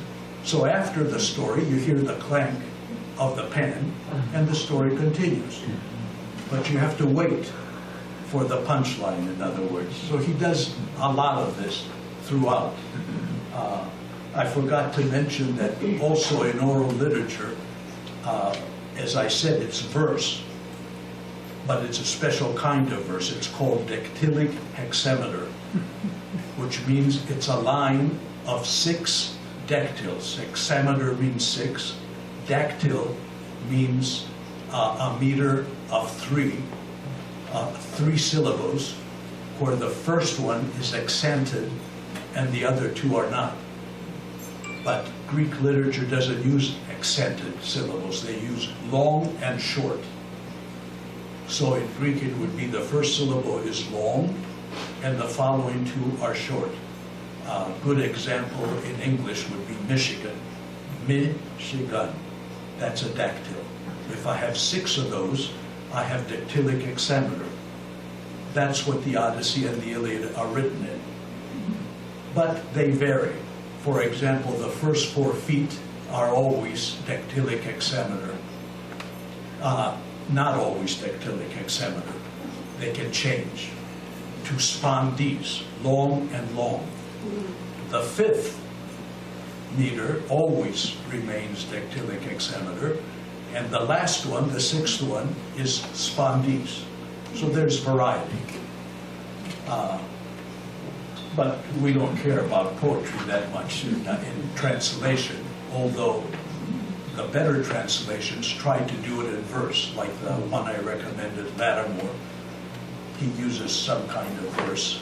So after the story, you hear the clank of the pen, and the story continues. But you have to wait for the punchline, in other words. So he does a lot of this throughout. I forgot to mention that also in oral literature, as I said, it's verse, but it's a special kind of verse. It's called dactylic hexameter, which means it's a line of 6 dactyls. Hexameter means 6. Dactyl means a meter of 3 syllables, where the first one is accented and the other 2 are not. But Greek literature doesn't use accented syllables. They use long and short. So in Greek it would be the first syllable is long and the following 2 are short. A good example in English would be Michigan. Michigan. That's a dactyl. If I have 6 of those, I have dactylic hexameter. That's what the Odyssey and the Iliad are written in. But they vary. For example, the first 4 feet are always dactylic hexameter. Not always dactylic hexameter. They can change to spondees, long and long. The 5th meter always remains dactylic hexameter, and the last one, the 6th one, is spondees. So there's variety. But we don't care about poetry that much in translation, although the better translations try to do it in verse, like the one I recommended, Lattimore. He uses some kind of verse.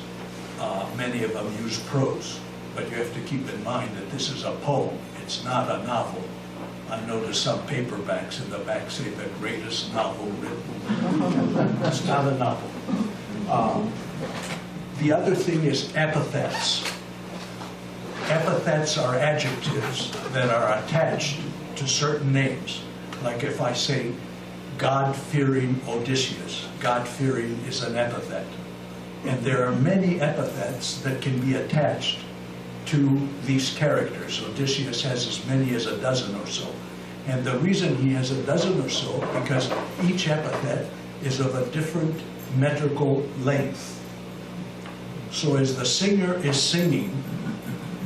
Many of them use prose, but you have to keep in mind that this is a poem. It's not a novel. I notice some paperbacks in the back say the greatest novel written. It's not a novel. The other thing is epithets. Epithets are adjectives that are attached to certain names. Like if I say God-fearing Odysseus, God-fearing is an epithet. And there are many epithets that can be attached to these characters. Odysseus has as many as a dozen or so. And the reason he has a dozen or so, because each epithet is of a different metrical length. So as the singer is singing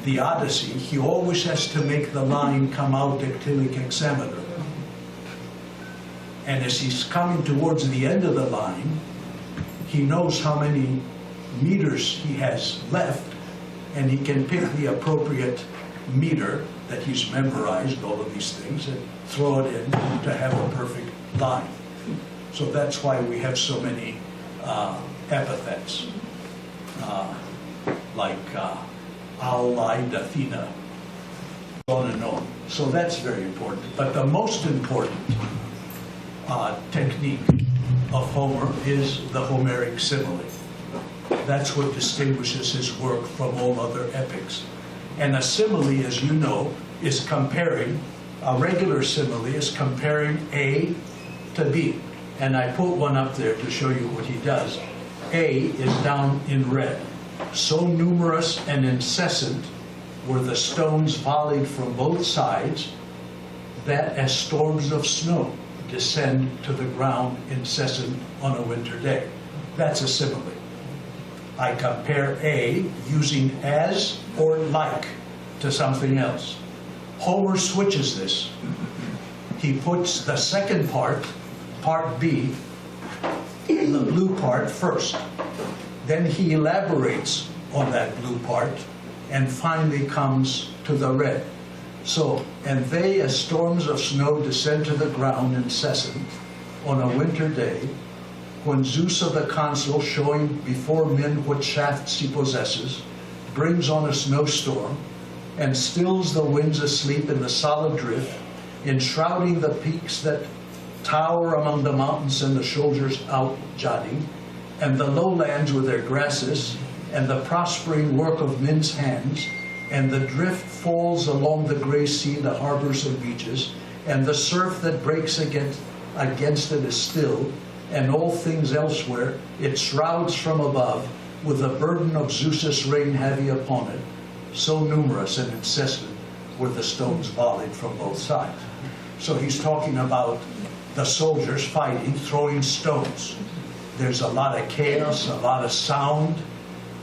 the Odyssey, he always has to make the line come out dactylic hexameter. And as he's coming towards the end of the line, he knows how many meters he has left, and he can pick the appropriate meter that he's memorized all of these things and throw it in to have a perfect line. So that's why we have so many epithets, like owl-eyed Athena, on and on. So that's very important. But the most important technique of Homer is the Homeric simile. That's what distinguishes his work from all other epics. And a simile, as you know, is comparing, a regular simile is comparing A to B. And I put one up there to show you what he does. A is down in red. So numerous and incessant were the stones volleyed from both sides that as storms of snow descend to the ground incessant on a winter day. That's a simile. I compare A using as or like to something else. Homer switches this. He puts the second part, part B, the blue part first. Then he elaborates on that blue part and finally comes to the red. So, and they as storms of snow descend to the ground incessant on a winter day, when Zeus of the consul, showing before men what shafts he possesses, brings on a snowstorm and stills the winds asleep in the solid drift, enshrouding the peaks that tower among the mountains and the shoulders out jutting, and the lowlands with their grasses, and the prospering work of men's hands, and the drift falls along the gray sea, the harbors and beaches, and the surf that breaks against it is still, and all things elsewhere it shrouds from above, with the burden of Zeus's rain heavy upon it. So numerous and incessant were the stones volleyed from both sides. So he's talking about the soldiers fighting, throwing stones. There's a lot of chaos, a lot of sound.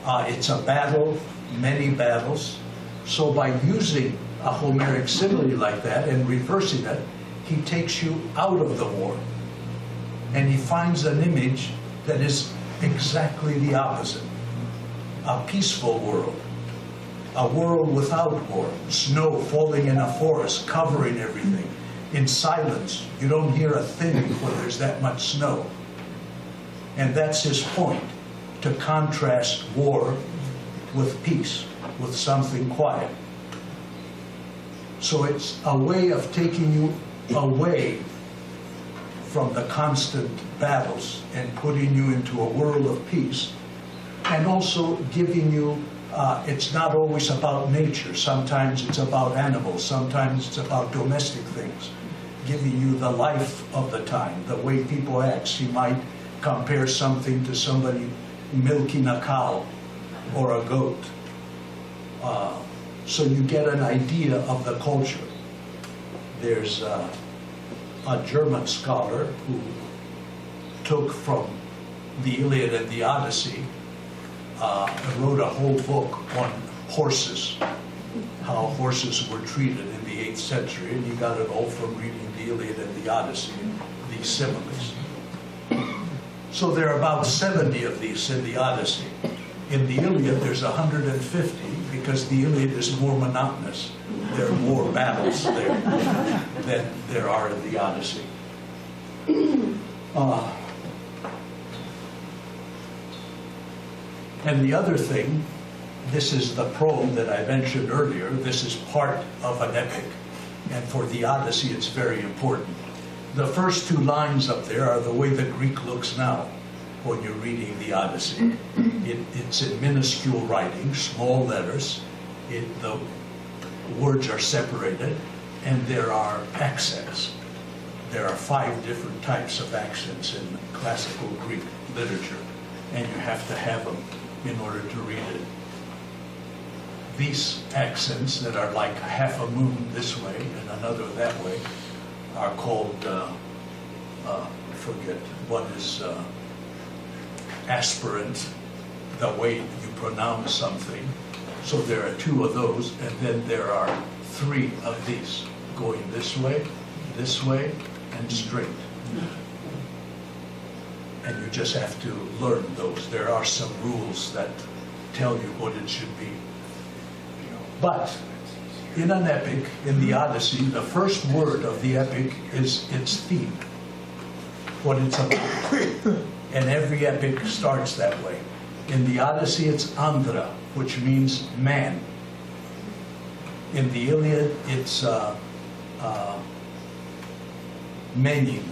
It's a battle, many battles. So by using a Homeric simile like that and reversing it, he takes you out of the war. And he finds an image that is exactly the opposite. A peaceful world. A world without war. Snow falling in a forest, covering everything. In silence. You don't hear a thing before there's that much snow. And that's his point, to contrast war with peace, with something quiet. So it's a way of taking you away from the constant battles and putting you into a world of peace, and also giving you, it's not always about nature. Sometimes it's about animals. Sometimes it's about domestic things, giving you the life of the time, the way people act. He might compare something to somebody milking a cow or a goat. So you get an idea of the culture. There's a German scholar who took from the Iliad and the Odyssey and wrote a whole book on horses, how horses were treated in the 8th century, and he got it all from reading the Iliad and the Odyssey, these similes. So there are about 70 of these in the Odyssey. In the Iliad, there's 150, because the Iliad is more monotonous. There are more battles there than there are in the Odyssey. And the other thing, this is the proem that I mentioned earlier. This is part of an epic. And for the Odyssey, it's very important. The first 2 lines up there are the way the Greek looks now when you're reading the Odyssey. It's in minuscule writing, small letters. The words are separated, and there are accents. There are 5 different types of accents in classical Greek literature, and you have to have them in order to read it. These accents that are like half a moon this way and another that way are called, forget, one is aspirant, the way you pronounce something. So there are 2 of those, and then there are 3 of these, going this way, and straight. And you just have to learn those. There are some rules that tell you what it should be. But in an epic, in the Odyssey, the first word of the epic is its theme, what it's about. And every epic starts that way. In the Odyssey, it's Andra, which means man. In the Iliad, it's Menin,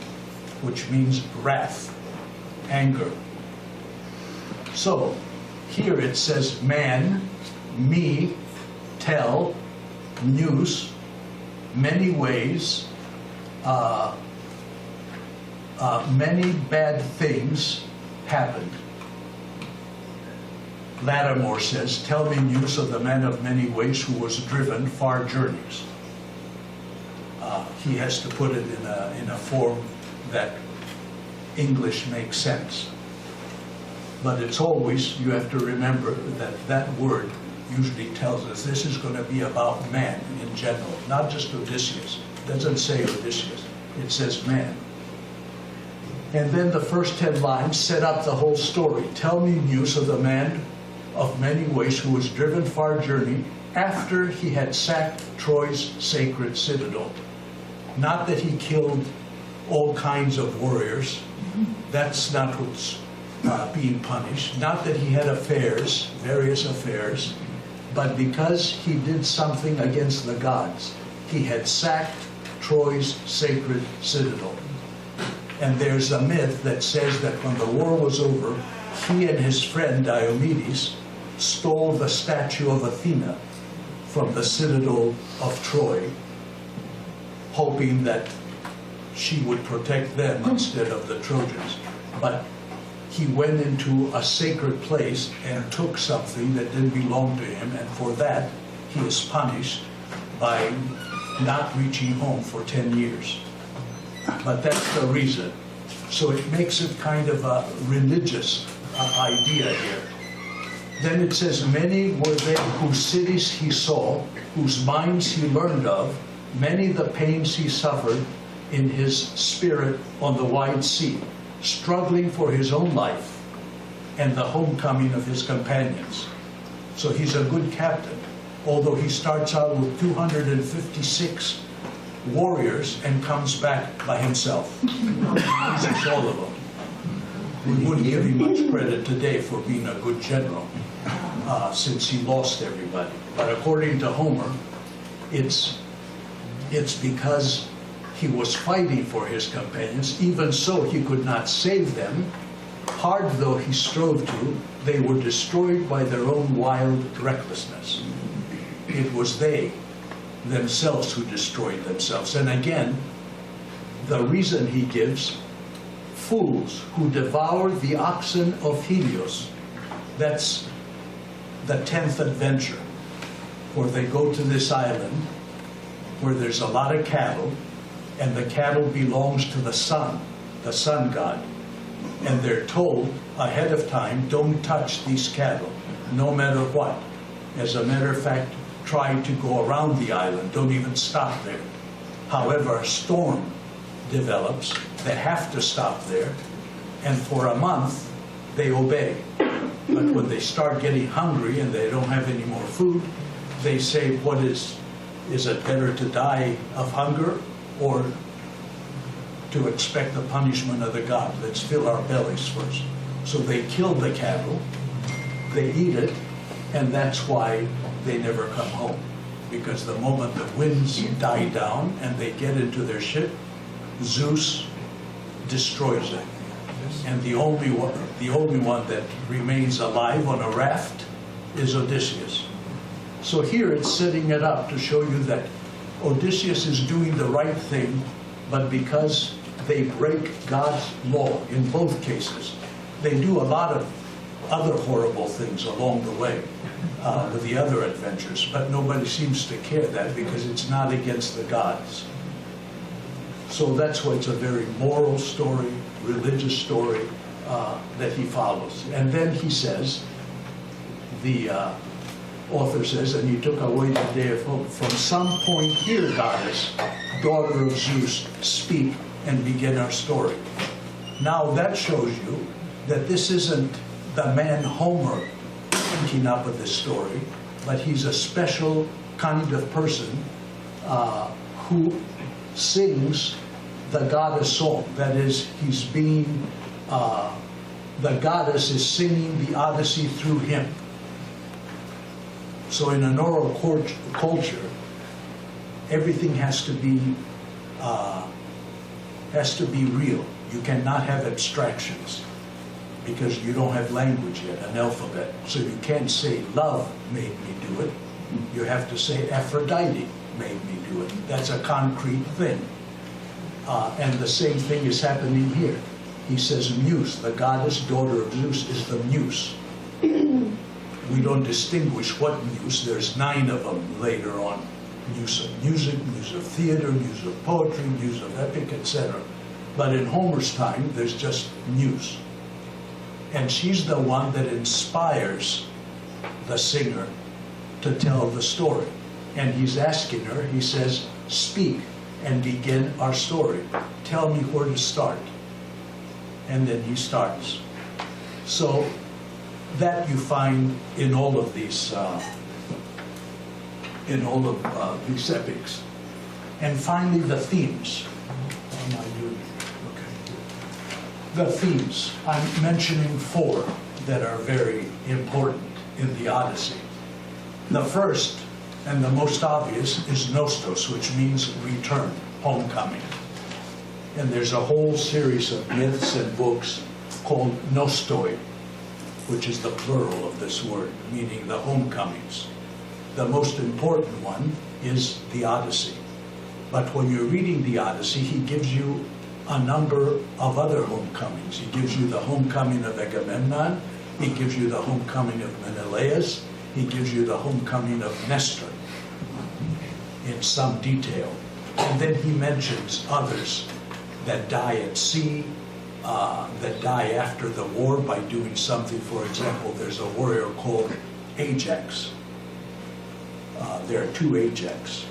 which means wrath, anger. So, here it says man, me, tell, news, many ways, many bad things happened. Lattimore says, tell me news of the man of many ways who was driven far journeys. He has to put it in a form that English makes sense. But it's always, you have to remember that that word usually tells us this is going to be about man in general, not just Odysseus. It doesn't say Odysseus, it says man. And then the first 10 lines set up the whole story. Tell me news of the man of many ways who was driven far journey after he had sacked Troy's sacred citadel. Not that he killed all kinds of warriors. That's not what's being punished. Not that he had affairs, various affairs, but because he did something against the gods. He had sacked Troy's sacred citadel. And there's a myth that says that when the war was over, he and his friend Diomedes stole the statue of Athena from the citadel of Troy, hoping that she would protect them instead of the Trojans. But he went into a sacred place and took something that didn't belong to him, and for that he is punished by not reaching home for 10 years. But that's the reason. So it makes it kind of a religious idea here. Then it says, many were they whose cities he saw, whose minds he learned of, many the pains he suffered in his spirit on the wide sea, struggling for his own life and the homecoming of his companions. So he's a good captain, although he starts out with 256 warriors and comes back by himself. He loses all of them. We wouldn't give him much credit today for being a good general, since he lost everybody. But according to Homer, it's because he was fighting for his companions. Even so, he could not save them. Hard though he strove to, they were destroyed by their own wild recklessness. It was they themselves who destroyed themselves. And again, the reason he gives, fools who devoured the oxen of Helios. That's the 10th adventure, where they go to this island where there's a lot of cattle, and the cattle belongs to the sun god. And they're told ahead of time, don't touch these cattle, no matter what. As a matter of fact, try to go around the island, don't even stop there. However, a storm develops, they have to stop there, and for a month they obey. But when they start getting hungry and they don't have any more food, they say, what is it better to die of hunger or to expect the punishment of the god? Let's fill our bellies first. So they kill the cattle, they eat it, and that's why they never come home. Because the moment the winds die down and they get into their ship, Zeus destroys it. And the only one that remains alive on a raft is Odysseus. So here it's setting it up to show you that Odysseus is doing the right thing, but because they break God's law in both cases, they do a lot of other horrible things along the way with the other adventures, but nobody seems to care that because it's not against the gods. So that's why it's a very moral story, religious story that he follows. And then he says, the author says, and he took away the day of hope. From some point here, goddess, daughter of Zeus, speak and begin our story. Now that shows you that this isn't the man Homer thinking up of this story, but he's a special kind of person who sings the goddess song. That is, he's being, the goddess is singing the Odyssey through him. So in an oral culture, everything has to be real. You cannot have abstractions because you don't have language yet, an alphabet. So you can't say love made me do it. You have to say Aphrodite made me do it. That's a concrete thing. And the same thing is happening here. He says Muse, the goddess daughter of Zeus, is the Muse. We don't distinguish what Muse. There's 9 of them later on. Muse of music, Muse of theater, Muse of poetry, Muse of epic, etc. But in Homer's time, there's just Muse. And she's the one that inspires the singer to tell the story. And he's asking her, he says, speak and begin our story. Tell me where to start. And then he starts. So that you find in all of these epics. And finally, the themes. The themes. I'm mentioning 4 that are very important in the Odyssey. The first and the most obvious is Nostos, which means return, homecoming. And there's a whole series of myths and books called Nostoi, which is the plural of this word, meaning the homecomings. The most important one is the Odyssey. But when you're reading the Odyssey, he gives you a number of other homecomings. He gives you the homecoming of Agamemnon, he gives you the homecoming of Menelaus, he gives you the homecoming of Nestor in some detail. And then he mentions others that die at sea, that die after the war by doing something. For example, there's a warrior called Ajax. There are 2 Ajax.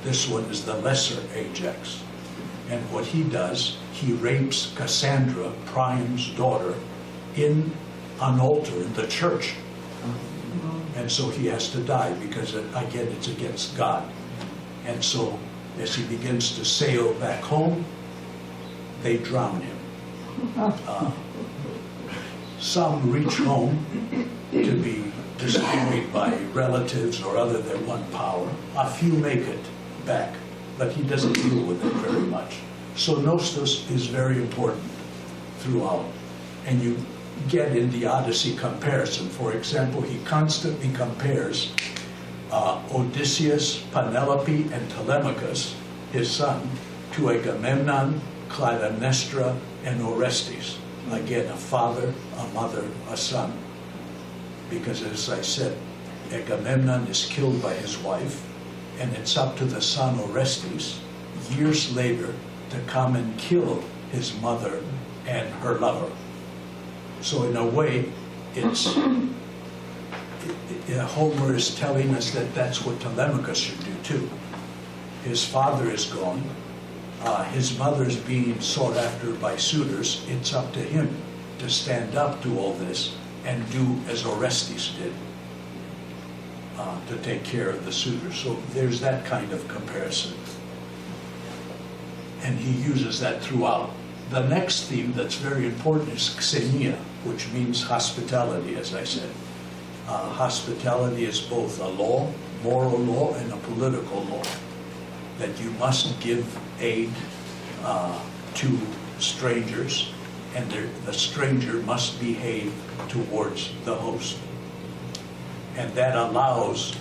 This one is the lesser Ajax. And what he does, he rapes Cassandra, Priam's daughter, in an altar in the church. And so he has to die because, again, it's against God. And so as he begins to sail back home, they drown him. Some reach home to be destroyed by relatives or other than one power. A few make it back, but he doesn't deal with it very much. So Nostos is very important throughout. And you get in the Odyssey comparison. For example, he constantly compares Odysseus, Penelope, and Telemachus, his son, to Agamemnon, Clytemnestra, and Orestes. Again, a father, a mother, a son. Because as I said, Agamemnon is killed by his wife, and it's up to the son Orestes, years later, to come and kill his mother and her lover. So in a way, Homer is telling us that that's what Telemachus should do too. His father is gone. His mother's being sought after by suitors. It's up to him to stand up to all this and do as Orestes did, to take care of the suitors. So there's that kind of comparison. And he uses that throughout. The next theme that's very important is xenia, which means hospitality, as I said. Hospitality is both a law, moral law, and a political law. That you must give aid to strangers, and the stranger must behave towards the host. And that allows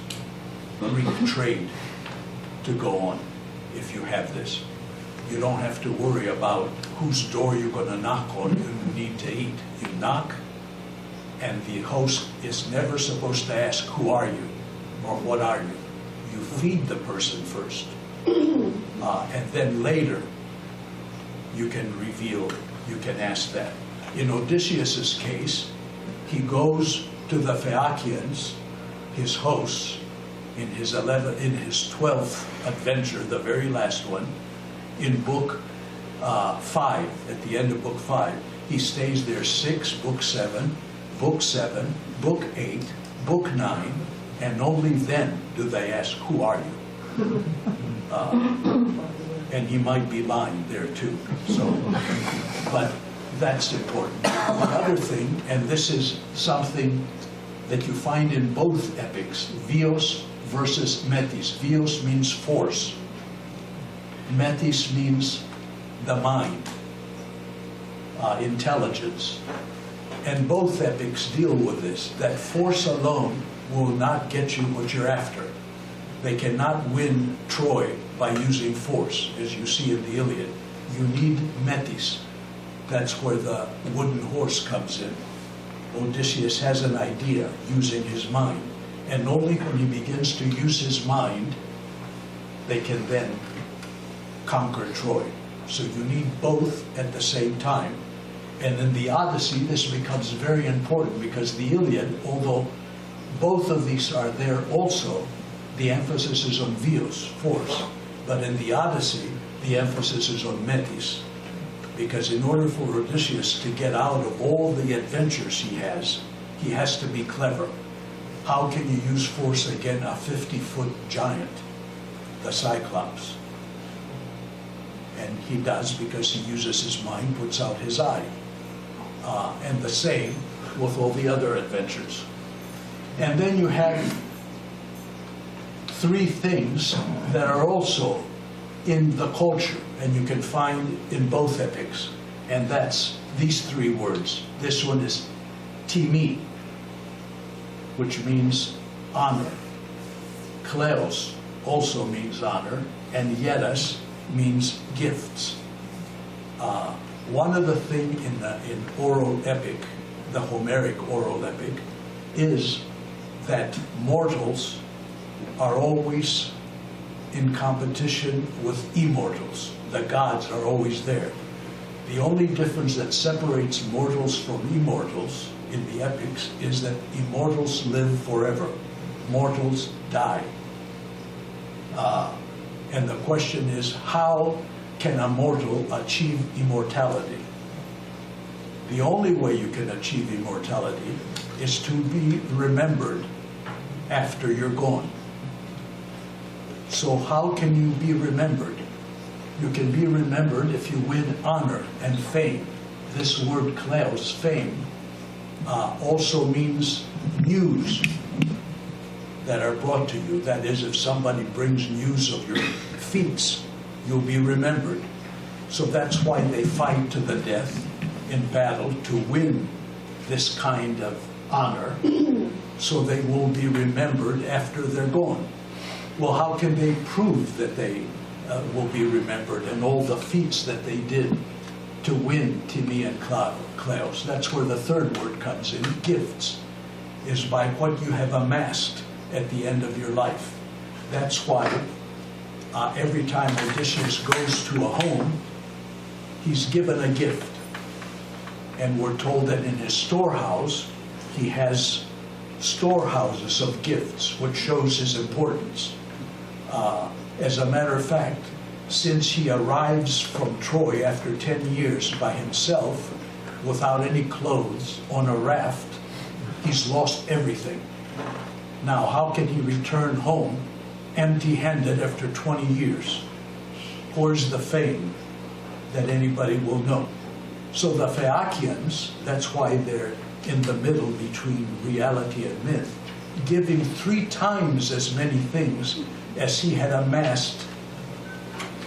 Greek trade to go on if you have this. You don't have to worry about whose door you're going to knock on when you need to eat. You knock, and the host is never supposed to ask, who are you? Or what are you? You feed the person first. And then later, you can reveal, you can ask that. In Odysseus's case, he goes to the Phaeacians, his hosts, in his 12th adventure, the very last one, in book 5, at the end of book 5. He stays there 6, book 7, book 8, book 9, and only then do they ask, who are you? And he might be lying there too. So, but that's important. The other thing, and this is something that you find in both epics, Vios versus Metis. Vios means force. Metis means the mind, intelligence. And both epics deal with this, that force alone will not get you what you're after. They cannot win Troy by using force, as you see in the Iliad. You need Metis. That's where the wooden horse comes in. Odysseus has an idea using his mind, and only when he begins to use his mind, they can then conquer Troy. So you need both at the same time. And in the Odyssey, this becomes very important because the Iliad, although both of these are there also, the emphasis is on Vios, force. But in the Odyssey, the emphasis is on Metis. Because in order for Odysseus to get out of all the adventures he has to be clever. How can you use force against a 50-foot giant, the Cyclops? And he does because he uses his mind, puts out his eye. And the same with all the other adventures. And then you have three things that are also in the culture, and you can find in both epics. And that's these three words. This one is timi, which means honor. Kleos also means honor, and hieras means gifts. One of the things in oral epic, the Homeric oral epic, is that mortals are always in competition with immortals. The gods are always there. The only difference that separates mortals from immortals in the epics is that immortals live forever. Mortals die. And the question is, how can a mortal achieve immortality? The only way you can achieve immortality is to be remembered after you're gone. So how can you be remembered? You can be remembered if you win honor and fame. This word kleos, fame, also means news that are brought to you. That is, if somebody brings news of your feats, you'll be remembered. So that's why they fight to the death in battle, to win this kind of honor, so they will be remembered after they're gone. Well, how can they prove that they will be remembered and all the feats that they did to win Timi and Kleos? That's where the third word comes in, gifts, is by what you have amassed at the end of your life. That's why every time Odysseus goes to a home, he's given a gift. And we're told that in his storehouse, he has storehouses of gifts, which shows his importance. As a matter of fact, since he arrives from Troy after 10 years by himself, without any clothes, on a raft, he's lost everything. Now, how can he return home empty-handed after 20 years? Where's the fame that anybody will know? So the Phaeacians, that's why they're in the middle between reality and myth, give him 3 times as many things as he had amassed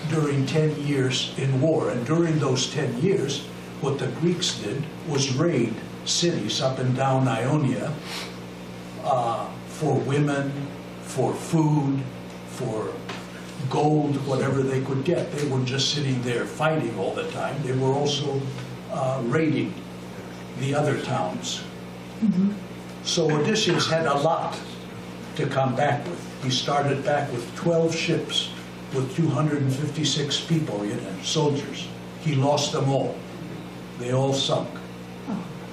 during 10 years in war. And during those 10 years, what the Greeks did was raid cities up and down Ionia for women, for food, for gold, whatever they could get. They weren't just sitting there fighting all the time. They were also raiding the other towns. Mm-hmm. So Odysseus had a lot to come back with. He started back with 12 ships with 256 people in it, soldiers. He lost them all. They all sunk.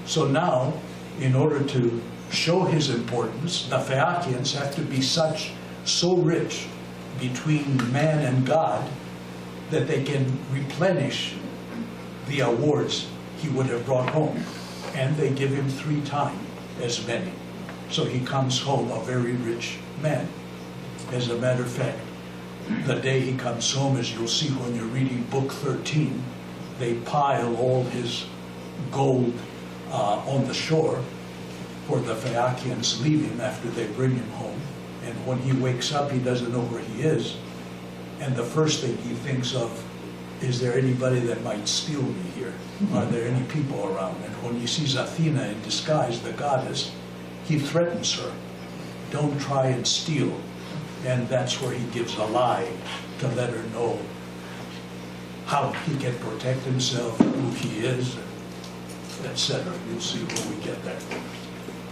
So now, in order to show his importance, the Phaeacians have to be so rich between man and God that they can replenish the awards he would have brought home. And they give him 3 times as many. So he comes home a very rich man. As a matter of fact, the day he comes home, as you'll see when you're reading book 13, they pile all his gold on the shore where the Phaeacians leave him after they bring him home. And when he wakes up, he doesn't know where he is. And the first thing he thinks of, is there anybody that might steal me here? Are there any people around? And when he sees Athena in disguise, the goddess, he threatens her. Don't try and steal. And that's where he gives a lie to let her know how he can protect himself, who he is, etc. You'll see when we get there.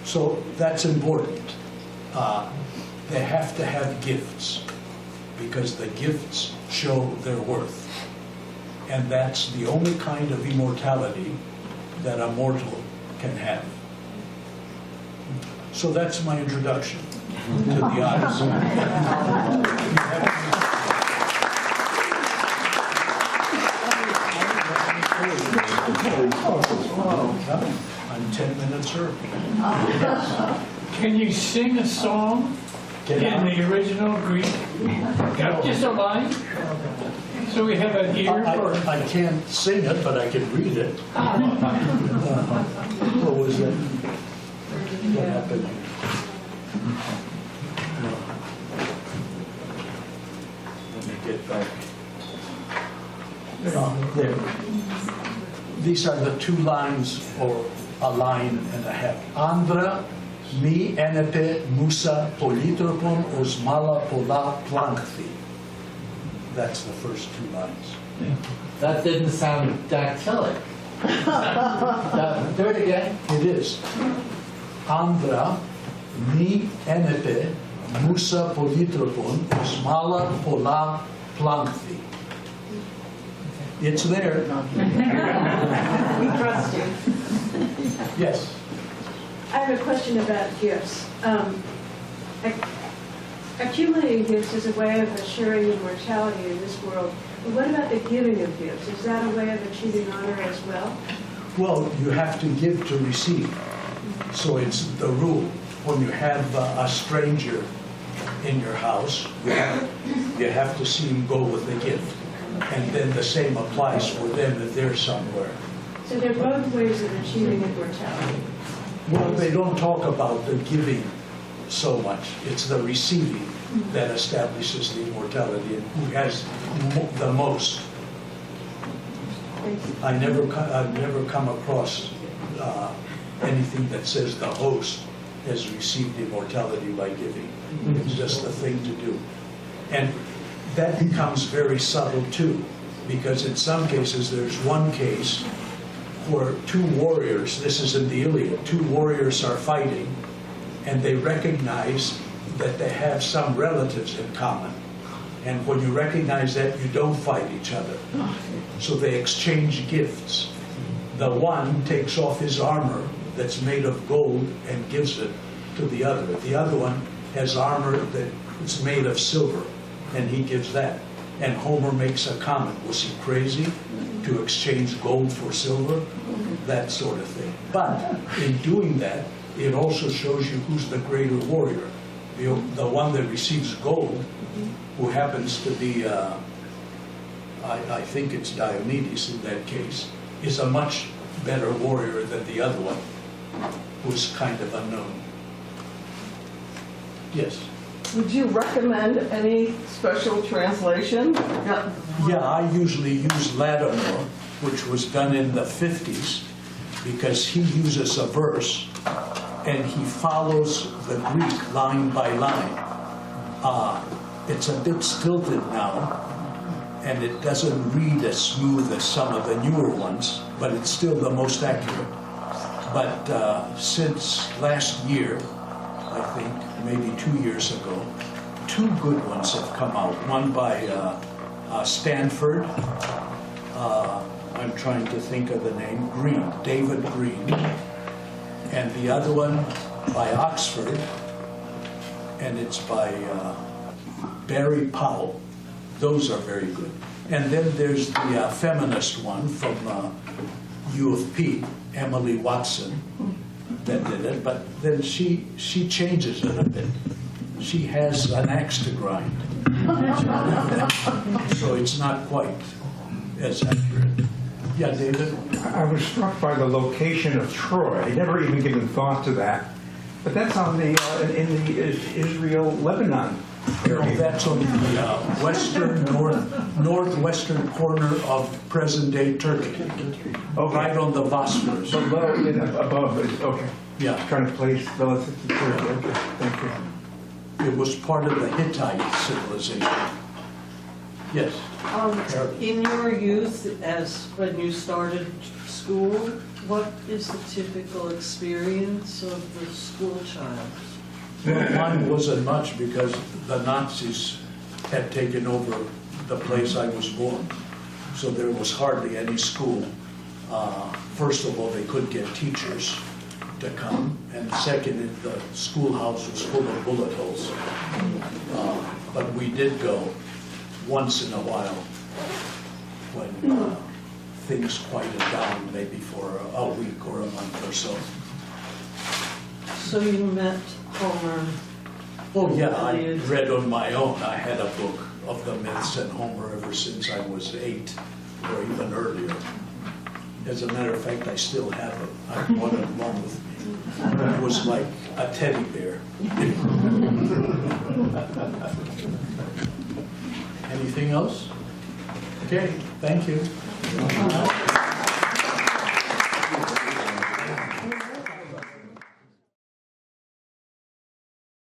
So that's important. They have to have gifts because the gifts show their worth. And that's the only kind of immortality that a mortal can have. So that's my introduction to the Odyssey. I'm 10 minutes early. Can you sing a song in the original Greek? Just a line? So we have an ear for... I can't sing it, but I can read it. What was it? What happened? Let me get back. There. These are the two lines, or a line and a half. Andra mi enepe musa polytropon osmala pola plankthi. That's the first two lines. That didn't sound dactylic. Do it again. It is. Andra mi enepe musa polytropon osmala pola plankthi. It's there. We trust you. Yes. I have a question about gifts. Accumulating gifts is a way of assuring immortality in this world. But what about the giving of gifts? Is that a way of achieving honor as well? Well, you have to give to receive. So it's the rule. When you have a stranger in your house, you have to see him go with the gift. And then the same applies for them if they're somewhere. So they're both ways of achieving immortality. Well, they don't talk about the giving so much. It's the receiving that establishes the immortality and who has the most. I've never come across anything that says the host has received immortality by giving. It's just the thing to do. And that becomes very subtle too, because in some cases there's one case where two warriors, this is in the Iliad, two warriors are fighting and they recognize that they have some relatives in common. And when you recognize that, you don't fight each other. So they exchange gifts. The one takes off his armor that's made of gold and gives it to the other. The other one has armor that's made of silver, and he gives that. And Homer makes a comment. Was he crazy to exchange gold for silver? That sort of thing. But in doing that, it also shows you who's the greater warrior. The one that receives gold, who happens to be, I think it's Diomedes in that case, is a much better warrior than the other one, who's kind of unknown. Yes? Would you recommend any special translation? Yeah, I usually use Lattimore, which was done in the 50s, because he uses a verse and he follows the Greek line by line. It's a bit stilted now, and it doesn't read as smooth as some of the newer ones, but it's still the most accurate. But since last year, I think, maybe 2 years ago, two good ones have come out. One by Stanford, I'm trying to think of the name, Green, David Green, and the other one by Oxford, and it's by Barry Powell. Those are very good. And then there's the feminist one from U of P, Emily Watson, that did it, but then she changes it a bit. She has an axe to grind. So it's not quite as accurate. Yeah, David? I was struck by the location of Troy. I'd never even given thought to that. But that's on the in the Israel-Lebanon No, area. that's on the northwestern corner of present-day Turkey, Okay. right on the Bosphorus. Below, above, okay. Yeah. Kind of place relative to Turkey. Okay, thank you. It was part of the Hittite civilization. Yes. In your youth, as when you started school, what is the typical experience of the school child? Well, mine wasn't much because the Nazis had taken over the place I was born. So there was hardly any school. First of all, they couldn't get teachers to come. And second, the schoolhouse was full of bullet holes. But we did go once in a while when things quieted down, maybe for a week or a month or so. So you met Homer. Oh, yeah, I read on my own. I had a book of the myths and Homer ever since I was 8, or even earlier. As a matter of fact, I still have it. I brought it along with me. It was like a teddy bear. Anything else? Okay, thank you.